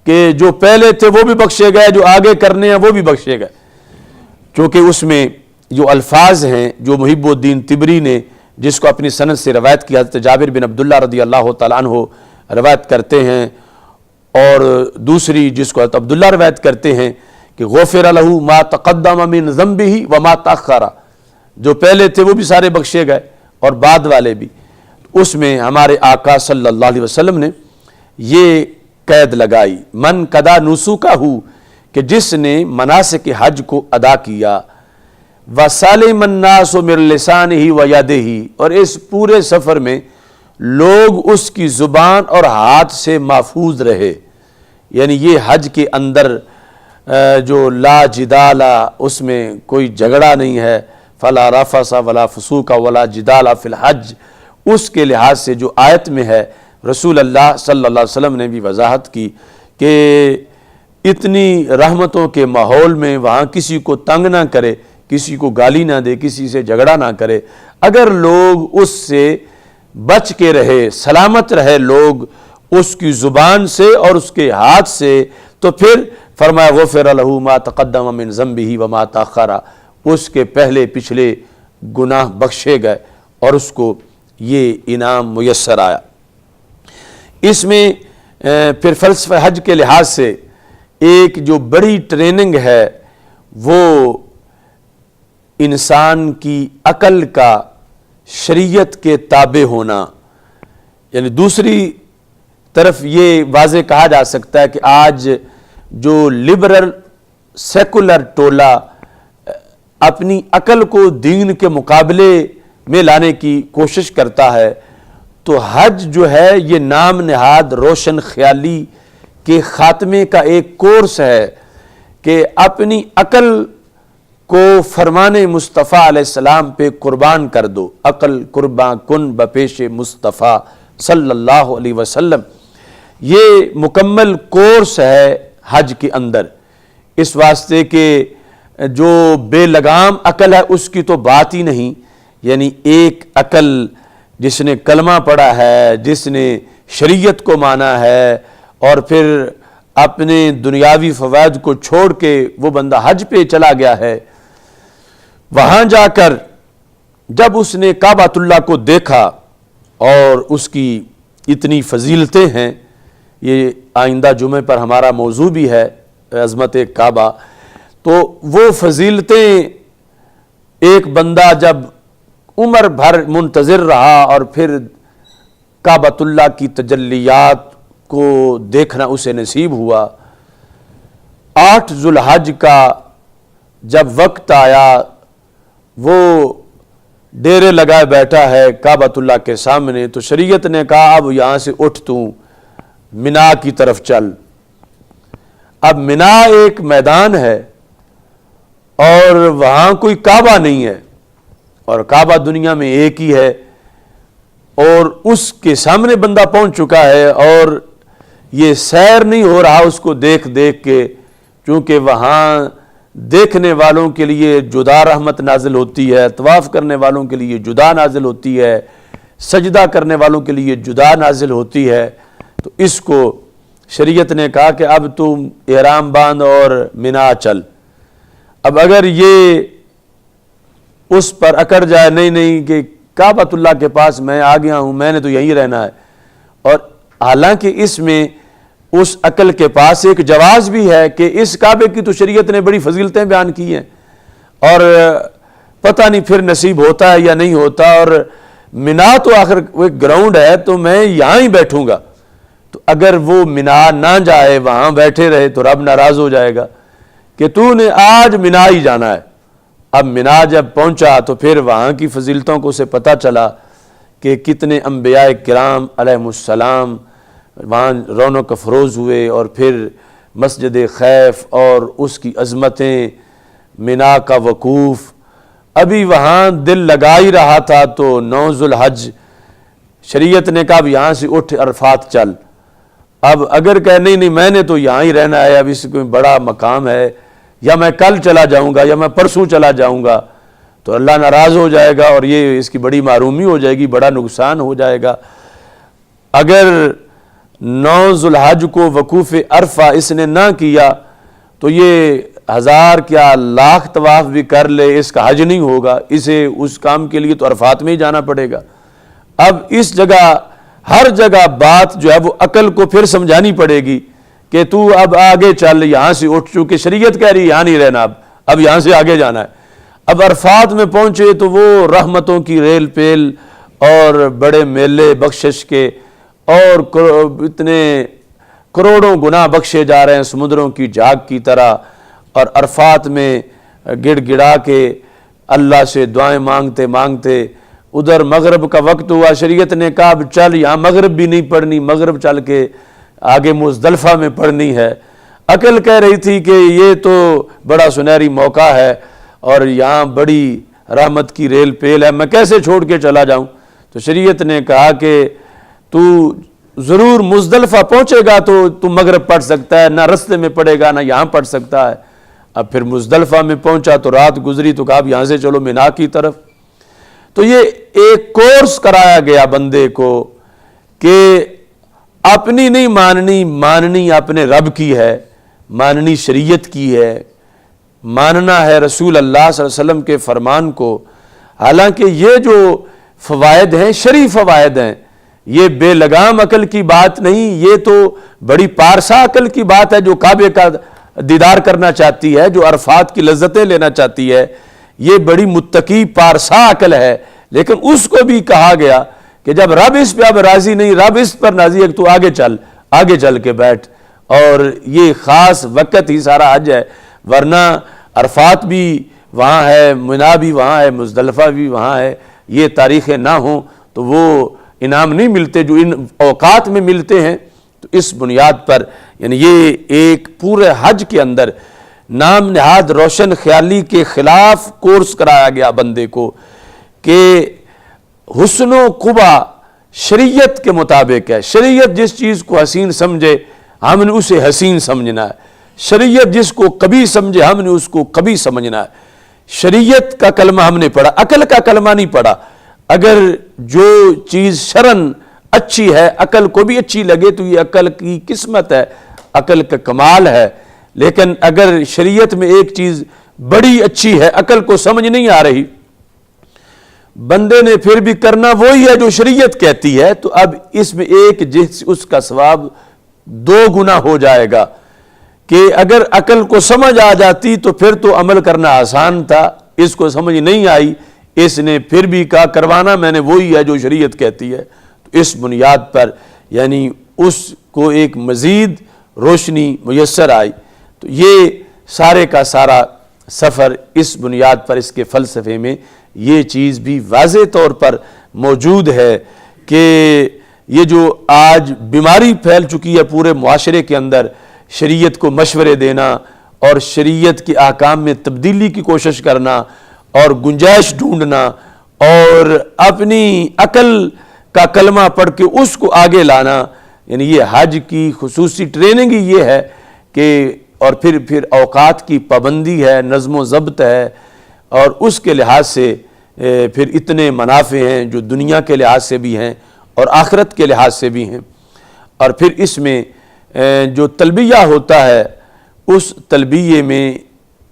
کہ جو پہلے تھے وہ بھی بخشے گئے، جو آگے کرنے ہیں وہ بھی بخشے گئے۔ چونکہ اس میں جو الفاظ ہیں جو محب الدین طبری نے جس کو اپنی سند سے روایت کی، حضرت جابر بن عبداللہ رضی اللہ تعالیٰ عنہ روایت کرتے ہیں، اور دوسری جس کو حضرت عبداللہ روایت کرتے ہیں کہ غفر لہ ما تقدم من ذنبہ وما تأخر، جو پہلے تھے وہ بھی سارے بخشے گئے اور بعد والے بھی۔ اس میں ہمارے آقا صلی اللہ علیہ وسلم نے یہ قید لگائی، من قضا نسکہ، کہ جس نے مناسک حج کو ادا کیا، وَسَلِمَ النَّاسُ مِن لِسَانِهِ وَيَدِهِ، اور اس پورے سفر میں لوگ اس کی زبان اور ہاتھ سے محفوظ رہے۔ یعنی یہ حج کے اندر جو لا جدال، اس میں کوئی جھگڑا نہیں ہے، فلا رفث ولا فسوق ولا جدال فی الحج، اس کے لحاظ سے جو آیت میں ہے، رسول اللہ صلی اللہ علیہ وسلم نے بھی وضاحت کی کہ اتنی رحمتوں کے ماحول میں وہاں کسی کو تنگ نہ کرے، کسی کو گالی نہ دے، کسی سے جھگڑا نہ کرے۔ اگر لوگ اس سے بچ کے رہے، سلامت رہے لوگ اس کی زبان سے اور اس کے ہاتھ سے، تو پھر فرمایا غفر لہ ما تقدم من ذنبہ وما تأخر، اس کے پہلے پچھلے گناہ بخشے گئے اور اس کو یہ انعام میسر آیا۔ اس میں پھر فلسفہ حج کے لحاظ سے ایک جو بڑی ٹریننگ ہے وہ انسان کی عقل کا شریعت کے تابع ہونا، یعنی دوسری طرف یہ واضح کہا جا سکتا ہے کہ آج جو لبرل سیکولر ٹولہ اپنی عقل کو دین کے مقابلے میں لانے کی کوشش کرتا ہے، تو حج جو ہے یہ نام نہاد روشن خیالی کے خاتمے کا ایک کورس ہے کہ اپنی عقل کو فرمان مصطفیٰ علیہ السلام پہ قربان کر دو، عقل قربان کن بپیش مصطفیٰ صلی اللہ علیہ وسلم۔ یہ مکمل کورس ہے حج کے اندر، اس واسطے کہ جو بے لگام عقل ہے اس کی تو بات ہی نہیں، یعنی ایک عقل جس نے کلمہ پڑھا ہے، جس نے شریعت کو مانا ہے اور پھر اپنے دنیاوی فوائد کو چھوڑ کے وہ بندہ حج پہ چلا گیا ہے، وہاں جا کر جب اس نے کعبۃ اللہ کو دیکھا اور اس کی اتنی فضیلتیں ہیں، یہ آئندہ جمعے پر ہمارا موضوع بھی ہے عظمت کعبہ، تو وہ فضیلتیں ایک بندہ جب عمر بھر منتظر رہا اور پھر کعبۃ اللہ کی تجلیات کو دیکھنا اسے نصیب ہوا، 8 ذو الحج کا جب وقت آیا وہ ڈیرے لگائے بیٹھا ہے کعبۃ اللہ کے سامنے، تو شریعت نے کہا اب یہاں سے اٹھ تو منا کی طرف چل۔ اب منا ایک میدان ہے اور وہاں کوئی کعبہ نہیں ہے، اور کعبہ دنیا میں ایک ہی ہے، اور اس کے سامنے بندہ پہنچ چکا ہے اور یہ سیر نہیں ہو رہا اس کو دیکھ دیکھ کے، چونکہ وہاں دیکھنے والوں کے لیے جدا رحمت نازل ہوتی ہے، طواف کرنے والوں کے لیے جدا نازل ہوتی ہے، سجدہ کرنے والوں کے لیے جدا نازل ہوتی ہے، تو اس کو شریعت نے کہا کہ اب تم احرام باندھ اور منا چل۔ اب اگر یہ اس پر اکڑ جائے نہیں کہ کعبۃ اللہ کے پاس میں آ گیا ہوں، میں نے تو یہیں رہنا ہے، اور حالانکہ اس میں اس عقل کے پاس ایک جواز بھی ہے کہ اس کعبے کی تو شریعت نے بڑی فضیلتیں بیان کی ہیں اور پتہ نہیں پھر نصیب ہوتا ہے یا نہیں ہوتا، اور منا تو آخر وہ ایک گراؤنڈ ہے تو میں یہاں ہی بیٹھوں گا، تو اگر وہ منا نہ جائے وہاں بیٹھے رہے تو رب ناراض ہو جائے گا کہ تو نے آج منا ہی جانا ہے۔ اب منا جب پہنچا تو پھر وہاں کی فضیلتوں کو اسے پتہ چلا کہ کتنے انبیاء کرام علیہ السلام وہاں رونق افروز ہوئے، اور پھر مسجد خیف اور اس کی عظمتیں، منا کا وقوف، ابھی وہاں دل لگا ہی رہا تھا تو 9 ذو الحج شریعت نے کہا اب یہاں سے اٹھ عرفات چل۔ اب اگر کہ نہیں میں نے تو یہاں ہی رہنا ہے، اب اس کوئی بڑا مقام ہے، یا میں کل چلا جاؤں گا یا میں پرسوں چلا جاؤں گا، تو اللہ ناراض ہو جائے گا اور یہ اس کی بڑی محرومی ہو جائے گی، بڑا نقصان ہو جائے گا۔ اگر 9 ذو الحج کو وقوف عرفہ اس نے نہ کیا تو یہ 1000 کیا لاکھ طواف بھی کر لے اس کا حج نہیں ہوگا، اسے اس کام کے لیے تو عرفات میں ہی جانا پڑے گا۔ اب اس جگہ ہر جگہ بات جو ہے وہ عقل کو پھر سمجھانی پڑے گی کہ تو اب آگے چل، یہاں سے اٹھ چکے، شریعت کہہ رہی یہاں نہیں رہنا، اب یہاں سے آگے جانا ہے۔ اب عرفات میں پہنچے تو وہ رحمتوں کی ریل پیل اور بڑے میلے بخشش کے، اور اتنے کروڑوں گناہ بخشے جا رہے ہیں سمندروں کی جھاگ کی طرح، اور عرفات میں گڑ گڑا کے اللہ سے دعائیں مانگتے مانگتے ادھر مغرب کا وقت ہوا، شریعت نے کہا اب چل، یہاں مغرب بھی نہیں پڑھنی، مغرب چل کے آگے مزدلفہ میں پڑھنی ہے۔ عقل کہہ رہی تھی کہ یہ تو بڑا سنہری موقع ہے اور یہاں بڑی رحمت کی ریل پیل ہے، میں کیسے چھوڑ کے چلا جاؤں؟ تو شریعت نے کہا کہ تو ضرور مزدلفہ پہنچے گا تو مغرب پڑھ سکتا ہے، نہ رستے میں پڑھے گا نہ یہاں پڑھ سکتا ہے۔ اب پھر مزدلفہ میں پہنچا تو رات گزری تو کہا اب یہاں سے چلو مینا کی طرف۔ تو یہ ایک کورس کرایا گیا بندے کو کہ اپنی نہیں ماننی اپنے رب کی ہے، ماننی شریعت کی ہے، ماننا ہے رسول اللہ صلی اللہ علیہ وسلم کے فرمان کو۔ حالانکہ یہ جو فوائد ہیں شرعی فوائد ہیں، یہ بے لگام عقل کی بات نہیں، یہ تو بڑی پارسا عقل کی بات ہے جو کعبے کا دیدار کرنا چاہتی ہے، جو عرفات کی لذتیں لینا چاہتی ہے، یہ بڑی متقی پارسا عقل ہے۔ لیکن اس کو بھی کہا گیا کہ جب رب اس پہ اب راضی نہیں، رب اس پر راضی ہے تو آگے چل کے بیٹھ، اور یہ خاص وقت ہی سارا حج ہے، ورنہ عرفات بھی وہاں ہے، منا بھی وہاں ہے، مزدلفہ بھی وہاں ہے۔ یہ تاریخیں نہ ہوں تو وہ انعام نہیں ملتے جو ان اوقات میں ملتے ہیں۔ تو اس بنیاد پر یعنی یہ ایک پورے حج کے اندر نام نہاد روشن خیالی کے خلاف کورس کرایا گیا بندے کو کہ حسن و قبا شریعت کے مطابق ہے۔ شریعت جس چیز کو حسین سمجھے ہم نے اسے حسین سمجھنا ہے، شریعت جس کو قبیح سمجھے ہم نے اس کو قبیح سمجھنا ہے۔ شریعت کا کلمہ ہم نے پڑھا، عقل کا کلمہ نہیں پڑھا۔ اگر جو چیز شرعن اچھی ہے عقل کو بھی اچھی لگے تو یہ عقل کی قسمت ہے، عقل کا کمال ہے۔ لیکن اگر شریعت میں ایک چیز بڑی اچھی ہے عقل کو سمجھ نہیں آ رہی، بندے نے پھر بھی کرنا وہی ہے جو شریعت کہتی ہے، تو اب اس میں ایک جس اس کا ثواب دو گنا ہو جائے گا کہ اگر عقل کو سمجھ آ جاتی تو پھر تو عمل کرنا آسان تھا، اس کو سمجھ نہیں آئی، اس نے پھر بھی کہا کروانا میں نے وہی ہے جو شریعت کہتی ہے۔ تو اس بنیاد پر یعنی اس کو ایک مزید روشنی میسر آئی۔ تو یہ سارے کا سارا سفر اس بنیاد پر اس کے فلسفے میں یہ چیز بھی واضح طور پر موجود ہے کہ یہ جو آج بیماری پھیل چکی ہے پورے معاشرے کے اندر، شریعت کو مشورے دینا اور شریعت کے احکام میں تبدیلی کی کوشش کرنا اور گنجائش ڈھونڈنا اور اپنی عقل کا کلمہ پڑھ کے اس کو آگے لانا، یعنی یہ حج کی خصوصی ٹریننگ ہی یہ ہے کہ اور پھر اوقات کی پابندی ہے، نظم و ضبط ہے، اور اس کے لحاظ سے پھر اتنے منافع ہیں جو دنیا کے لحاظ سے بھی ہیں اور آخرت کے لحاظ سے بھی ہیں۔ اور پھر اس میں جو تلبیہ ہوتا ہے اس تلبیے میں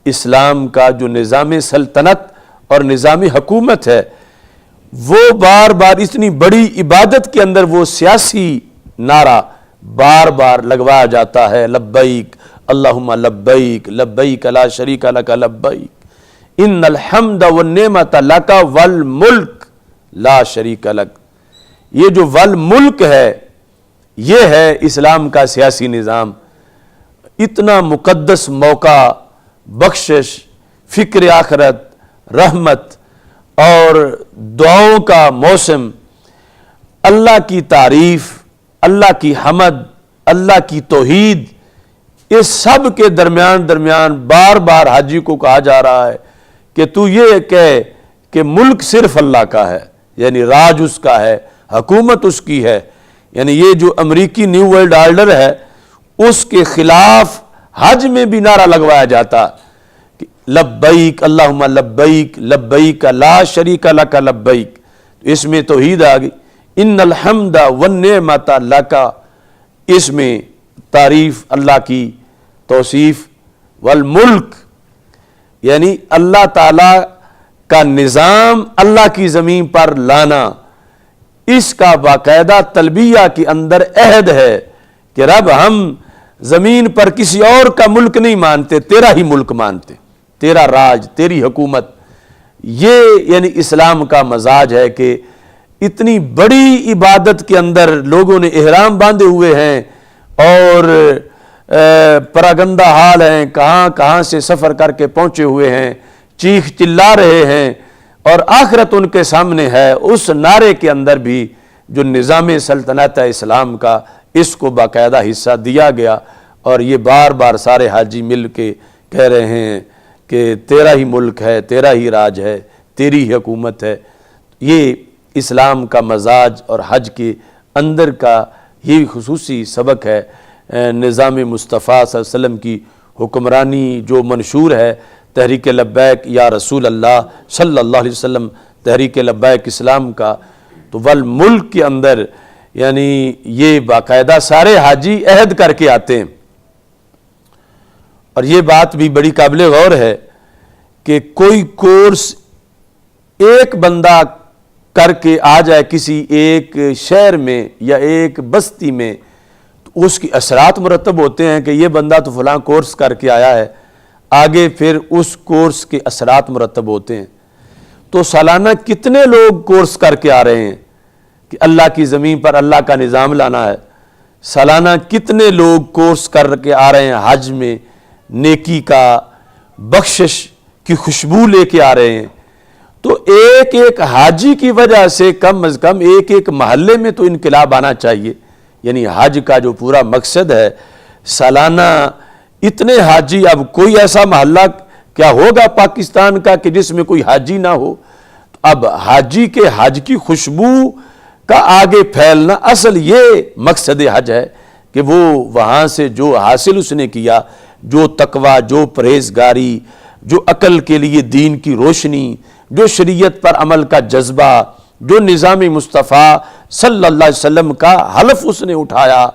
اسلام کا جو نظام سلطنت اور نظام حکومت ہے وہ بار بار اتنی بڑی عبادت کے اندر وہ سیاسی نعرہ بار بار لگوایا جاتا ہے، لبیک اللہم لبیک لبیک لا شریک لک لبیک ان الحمد والنعمت لک والملک لا شریک لک۔ یہ جو والملک ہے یہ ہے اسلام کا سیاسی نظام۔ اتنا مقدس موقع، بخشش، فکر آخرت، رحمت اور دعاؤں کا موسم، اللہ کی تعریف، اللہ کی حمد، اللہ کی توحید، اس سب کے درمیان بار بار حاجی کو کہا جا رہا ہے کہ تو یہ کہے کہ ملک صرف اللہ کا ہے، یعنی راج اس کا ہے، حکومت اس کی ہے۔ یعنی یہ جو امریکی نیو ورلڈ آرڈر ہے اس کے خلاف حج میں بھی نعرہ لگوایا جاتا کہ لبیک اللہم لبیک لبیک لا شریک لک لبیک۔ اس میں توحید آ گئی، ان الحمد والنعمت لک، اس میں تعریف اللہ کی، توصیف، والملک یعنی اللہ تعالی کا نظام اللہ کی زمین پر لانا، اس کا باقاعدہ تلبیہ کے اندر عہد ہے کہ رب ہم زمین پر کسی اور کا ملک نہیں مانتے، تیرا ہی ملک مانتے، تیرا راج، تیری حکومت۔ یہ یعنی اسلام کا مزاج ہے کہ اتنی بڑی عبادت کے اندر لوگوں نے احرام باندھے ہوئے ہیں اور پراگندہ حال ہیں، کہاں کہاں سے سفر کر کے پہنچے ہوئے ہیں، چیخ چلا رہے ہیں، اور آخرت ان کے سامنے ہے۔ اس نعرے کے اندر بھی جو نظام سلطنت اسلام کا، اس کو باقاعدہ حصہ دیا گیا، اور یہ بار بار سارے حاجی مل کے کہہ رہے ہیں کہ تیرا ہی ملک ہے، تیرا ہی راج ہے، تیری ہی حکومت ہے۔ یہ اسلام کا مزاج اور حج کے اندر کا یہ خصوصی سبق ہے۔ نظام مصطفیٰ صلی اللہ علیہ وسلم کی حکمرانی جو منشور ہے، تحریک لبیک یا رسول اللہ صلی اللہ علیہ وسلم، تحریک لبیک اسلام کا، تو والملک کے اندر یعنی یہ باقاعدہ سارے حاجی عہد کر کے آتے ہیں۔ اور یہ بات بھی بڑی قابل غور ہے کہ کوئی کورس ایک بندہ کر کے آ جائے کسی ایک شہر میں یا ایک بستی میں، تو اس کی اثرات مرتب ہوتے ہیں کہ یہ بندہ تو فلاں کورس کر کے آیا ہے، آگے پھر اس کورس کے اثرات مرتب ہوتے ہیں۔ تو سالانہ کتنے لوگ کورس کر کے آ رہے ہیں کہ اللہ کی زمین پر اللہ کا نظام لانا ہے، سالانہ کتنے لوگ کورس کر کے آ رہے ہیں، حج میں نیکی کا، بخشش کی خوشبو لے کے آ رہے ہیں۔ تو ایک ایک حاجی کی وجہ سے کم از کم ایک ایک محلے میں تو انقلاب آنا چاہیے۔ یعنی حج کا جو پورا مقصد ہے، سالانہ اتنے حاجی، اب کوئی ایسا محلہ کیا ہوگا پاکستان کا کہ جس میں کوئی حاجی نہ ہو؟ اب حاجی کے حج کی خوشبو کا آگے پھیلنا، اصل یہ مقصد حج ہے کہ وہ وہاں سے جو حاصل اس نے کیا، جو تقوی، جو پرہیزگاری، جو عقل کے لیے دین کی روشنی، جو شریعت پر عمل کا جذبہ، جو نظام مصطفیٰ صلی اللہ علیہ وسلم کا حلف اس نے اٹھایا،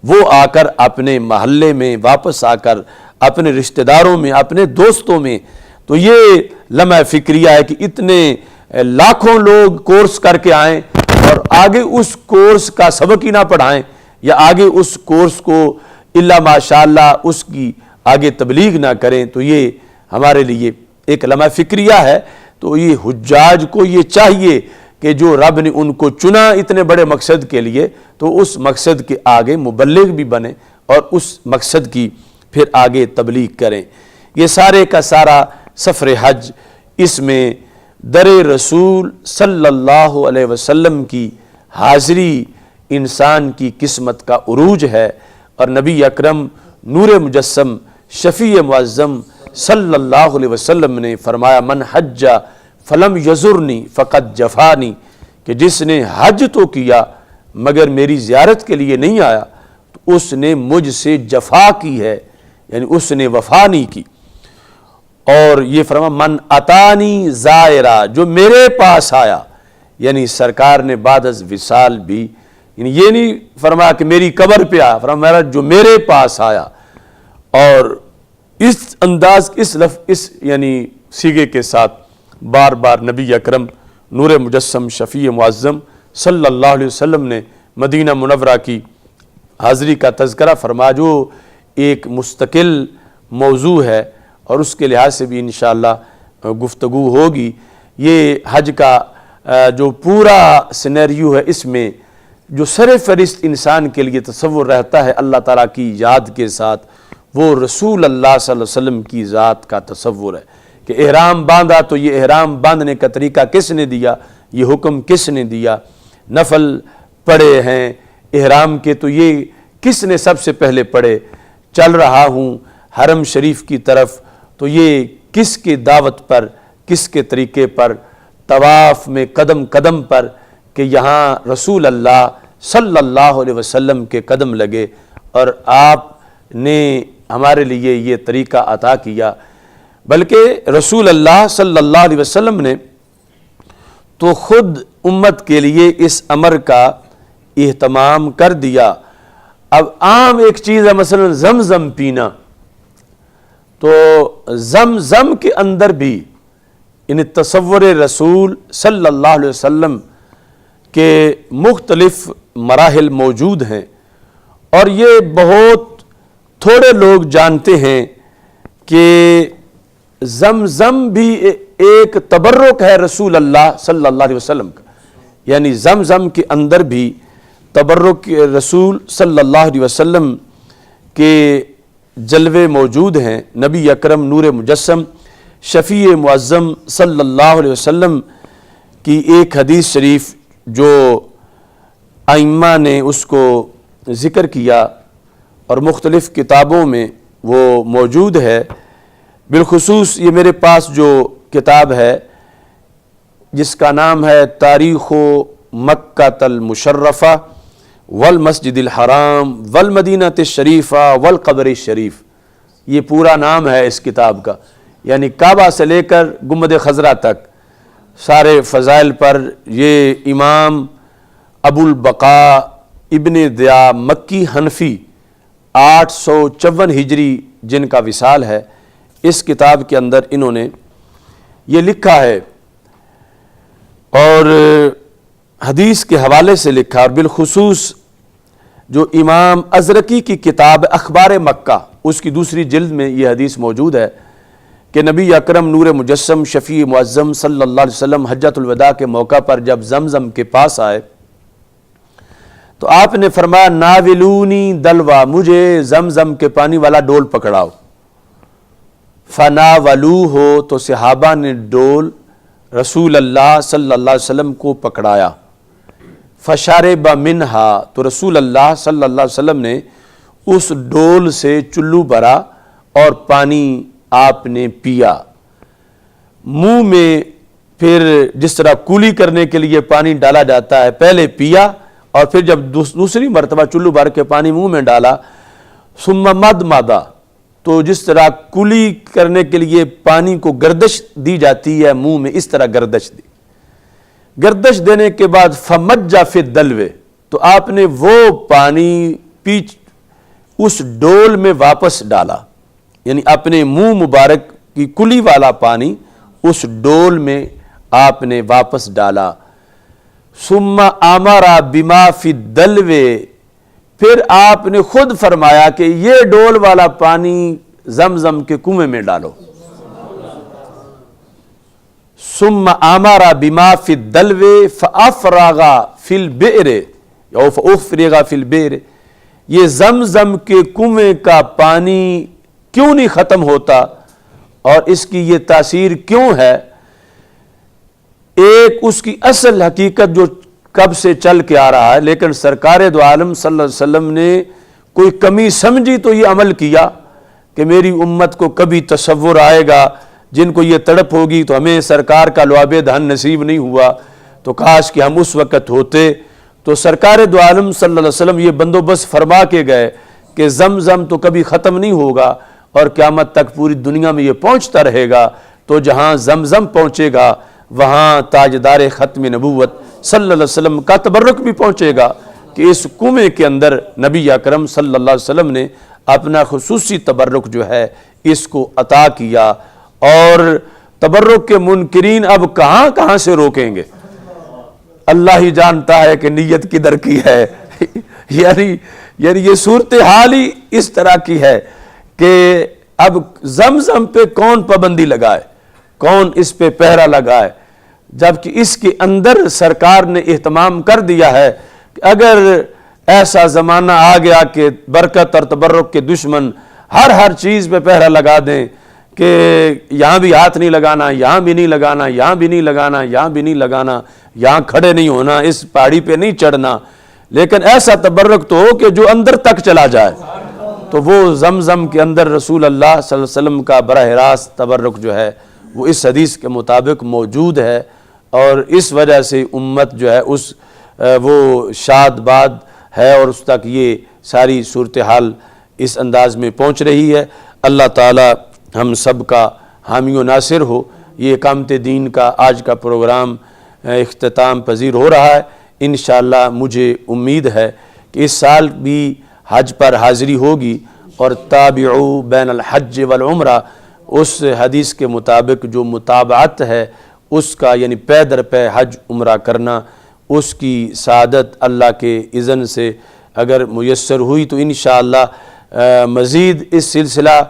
وہ آ کر اپنے محلے میں واپس آ کر اپنے رشتہ داروں میں، اپنے دوستوں میں، تو یہ لمحہ فکریہ ہے کہ اتنے لاکھوں لوگ کورس کر کے آئیں اور آگے اس کورس کا سبق ہی نہ پڑھائیں، یا آگے اس کورس کو الا ماشاءاللہ اس کی آگے تبلیغ نہ کریں، تو یہ ہمارے لیے ایک لمحہ فکریہ ہے۔ تو یہ حجاج کو یہ چاہیے کہ جو رب نے ان کو چنا اتنے بڑے مقصد کے لیے، تو اس مقصد کے آگے مبلغ بھی بنے اور اس مقصد کی پھر آگے تبلیغ کریں۔ یہ سارے کا سارا سفر حج، اس میں در رسول صلی اللہ علیہ وسلم کی حاضری انسان کی قسمت کا عروج ہے، اور نبی اکرم نور مجسم شفیع معظم صلی اللہ علیہ وسلم نے فرمایا، من حج فلم یزرنی فقد جفانی، کہ جس نے حج تو کیا مگر میری زیارت کے لیے نہیں آیا تو اس نے مجھ سے جفا کی ہے، یعنی اس نے وفا نہیں کی۔ اور یہ فرمایا، من اتانی زائرہ، جو میرے پاس آیا، یعنی سرکار نے بعد از وصال بھی، یعنی یہ نہیں فرمایا کہ میری قبر پہ آیا، فرمایا جو میرے پاس آیا۔ اور اس انداز، اس یعنی سیغے کے ساتھ بار بار نبی اکرم نور مجسم شفیع معظم صلی اللہ علیہ وسلم نے مدینہ منورہ کی حاضری کا تذکرہ فرما، جو ایک مستقل موضوع ہے اور اس کے لحاظ سے بھی انشاءاللہ گفتگو ہوگی۔ یہ حج کا جو پورا سینیریو ہے، اس میں جو سر فہرست انسان کے لیے تصور رہتا ہے اللہ تعالیٰ کی یاد کے ساتھ، وہ رسول اللہ صلی اللہ علیہ وسلم کی ذات کا تصور ہے کہ احرام باندھا تو یہ احرام باندھنے کا طریقہ کس نے دیا، یہ حکم کس نے دیا، نفل پڑھے ہیں احرام کے تو یہ کس نے سب سے پہلے پڑھے، چل رہا ہوں حرم شریف کی طرف تو یہ کس کے دعوت پر، کس کے طریقے پر، طواف میں قدم قدم پر کہ یہاں رسول اللہ صلی اللہ علیہ وسلم کے قدم لگے اور آپ نے ہمارے لیے یہ طریقہ عطا کیا۔ بلکہ رسول اللہ صلی اللہ علیہ وسلم نے تو خود امت کے لیے اس امر کا اہتمام کر دیا۔ اب عام ایک چیز ہے مثلا زمزم پینا، تو زمزم کے اندر بھی ان تصور رسول صلی اللہ علیہ وسلم کے مختلف مراحل موجود ہیں، اور یہ بہت تھوڑے لوگ جانتے ہیں کہ زمزم بھی ایک تبرک ہے رسول اللہ صلی اللہ علیہ وسلم کا، یعنی زمزم کے اندر بھی تبرک رسول صلی اللہ علیہ وسلم کے جلوے موجود ہیں۔ نبی اکرم نور مجسم شفیع معظم صلی اللہ علیہ وسلم کی ایک حدیث شریف جو ائمہ نے اس کو ذکر کیا اور مختلف کتابوں میں وہ موجود ہے، بالخصوص یہ میرے پاس جو کتاب ہے جس کا نام ہے تاریخ مکہ المشرفہ والمسجد الحرام والمدینہ الشریفہ والقبر الشریف، یہ پورا نام ہے اس کتاب کا، یعنی کعبہ سے لے کر گنبد خضرا تک سارے فضائل پر یہ امام ابو البقاء ابن ضیاء مکی حنفی 854 ہجری جن کا وصال ہے، اس کتاب کے اندر انہوں نے یہ لکھا ہے اور حدیث کے حوالے سے لکھا، اور بالخصوص جو امام ازرقی کی کتاب اخبار مکہ اس کی دوسری جلد میں یہ حدیث موجود ہے کہ نبی اکرم نور مجسم شفیع معظم صلی اللہ علیہ وسلم حجۃ الوداع کے موقع پر جب زمزم کے پاس آئے تو آپ نے فرمایا ناولونی دلوا، مجھے زمزم کے پانی والا ڈول پکڑاؤ۔ فناولوہ، تو صحابہ نے ڈول رسول اللہ صلی اللہ علیہ وسلم کو پکڑایا۔ فشرب منہا، تو رسول اللہ صلی اللہ علیہ وسلم نے اس ڈول سے چلو بھرا اور پانی آپ نے پیا۔ منہ میں پھر جس طرح کولی کرنے کے لیے پانی ڈالا جاتا ہے، پہلے پیا اور پھر جب دوسری مرتبہ چلو بھر کے پانی منہ میں ڈالا، ثم مدمدہ، تو جس طرح کولی کرنے کے لیے پانی کو گردش دی جاتی ہے منہ میں، اس طرح گردش دی۔ گردش دینے کے بعد فمجّ فی الدلو، تو آپ نے وہ پانی اس ڈول میں واپس ڈالا، یعنی اپنے منہ مبارک کی کلی والا پانی اس ڈول میں آپ نے واپس ڈالا۔ ثم امر بما فی الدلو، پھر آپ نے خود فرمایا کہ یہ ڈول والا پانی زمزم کے کنویں میں ڈالو۔ ثم امر بما فی الدلو فافرغ فی البئر یا فافرغ فی البئر، یہ زمزم کے کنویں کا پانی کیوں نہیں ختم ہوتا اور اس کی یہ تاثیر کیوں ہے؟ ایک اس کی اصل حقیقت جو کب سے چل کے آ رہا ہے، لیکن سرکار دو عالم صلی اللہ علیہ وسلم نے کوئی کمی سمجھی تو یہ عمل کیا کہ میری امت کو کبھی تصور آئے گا، جن کو یہ تڑپ ہوگی تو ہمیں سرکار کا لعاب دہن نصیب نہیں ہوا، تو کاش کہ ہم اس وقت ہوتے۔ تو سرکار دو عالم صلی اللہ علیہ وسلم یہ بندوبست فرما کے گئے کہ زمزم تو کبھی ختم نہیں ہوگا اور قیامت تک پوری دنیا میں یہ پہنچتا رہے گا، تو جہاں زمزم پہنچے گا وہاں تاجدار ختم نبوت صلی اللہ علیہ وسلم کا تبرک بھی پہنچے گا کہ اس کنویں کے اندر نبی اکرم صلی اللہ علیہ وسلم نے اپنا خصوصی تبرک جو ہے اس کو عطا کیا، اور تبرک کے منکرین اب کہاں کہاں سے روکیں گے، اللہ ہی جانتا ہے کہ نیت کدھر کی ہے۔ یعنی یہ صورتحال ہی اس طرح کی ہے کہ اب زمزم پہ کون پابندی لگائے، کون اس پہ پہرا لگائے، جبکہ اس کے اندر سرکار نے اہتمام کر دیا ہے کہ اگر ایسا زمانہ آ گیا کہ برکت اور تبرک کے دشمن ہر چیز پہ پہرا لگا دیں کہ یہاں بھی ہاتھ نہیں لگانا، یہاں بھی نہیں لگانا، یہاں بھی نہیں لگانا، یہاں بھی نہیں لگانا، یہاں کھڑے نہیں ہونا، اس پہاڑی پہ نہیں چڑھنا، لیکن ایسا تبرک تو ہو کہ جو اندر تک چلا جائے، تو وہ زمزم کے اندر رسول اللہ صلی اللہ علیہ وسلم کا براہ راست تبرک جو ہے وہ اس حدیث کے مطابق موجود ہے، اور اس وجہ سے امت جو ہے وہ شاد باد ہے اور اس تک یہ ساری صورتحال اس انداز میں پہنچ رہی ہے۔ اللہ تعالی ہم سب کا حامی و ناصر ہو۔ یہ اقامت دین کا آج کا پروگرام اختتام پذیر ہو رہا ہے۔ انشاءاللہ مجھے امید ہے کہ اس سال بھی حج پر حاضری ہوگی، اور تابعوا بین الحج والعمرہ، اس حدیث کے مطابق جو متابعت ہے اس کا، یعنی پے در پے حج عمرہ کرنا، اس کی سعادت اللہ کے اذن سے اگر میسر ہوئی تو انشاءاللہ مزید اس سلسلہ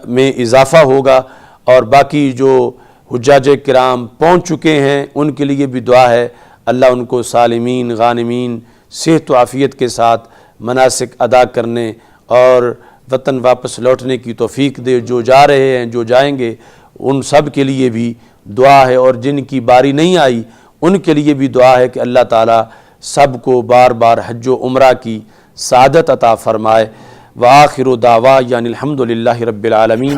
میں اضافہ ہوگا، اور باقی جو حجاج کرام پہنچ چکے ہیں ان کے لیے بھی دعا ہے، اللہ ان کو سالمین غانمین صحت و عافیت کے ساتھ مناسک ادا کرنے اور وطن واپس لوٹنے کی توفیق دے۔ جو جا رہے ہیں، جو جائیں گے، ان سب کے لیے بھی دعا ہے، اور جن کی باری نہیں آئی ان کے لیے بھی دعا ہے کہ اللہ تعالیٰ سب کو بار بار حج و عمرہ کی سعادت عطا فرمائے۔ وآخر دعوا یعنی الحمدللہ رب العالمین۔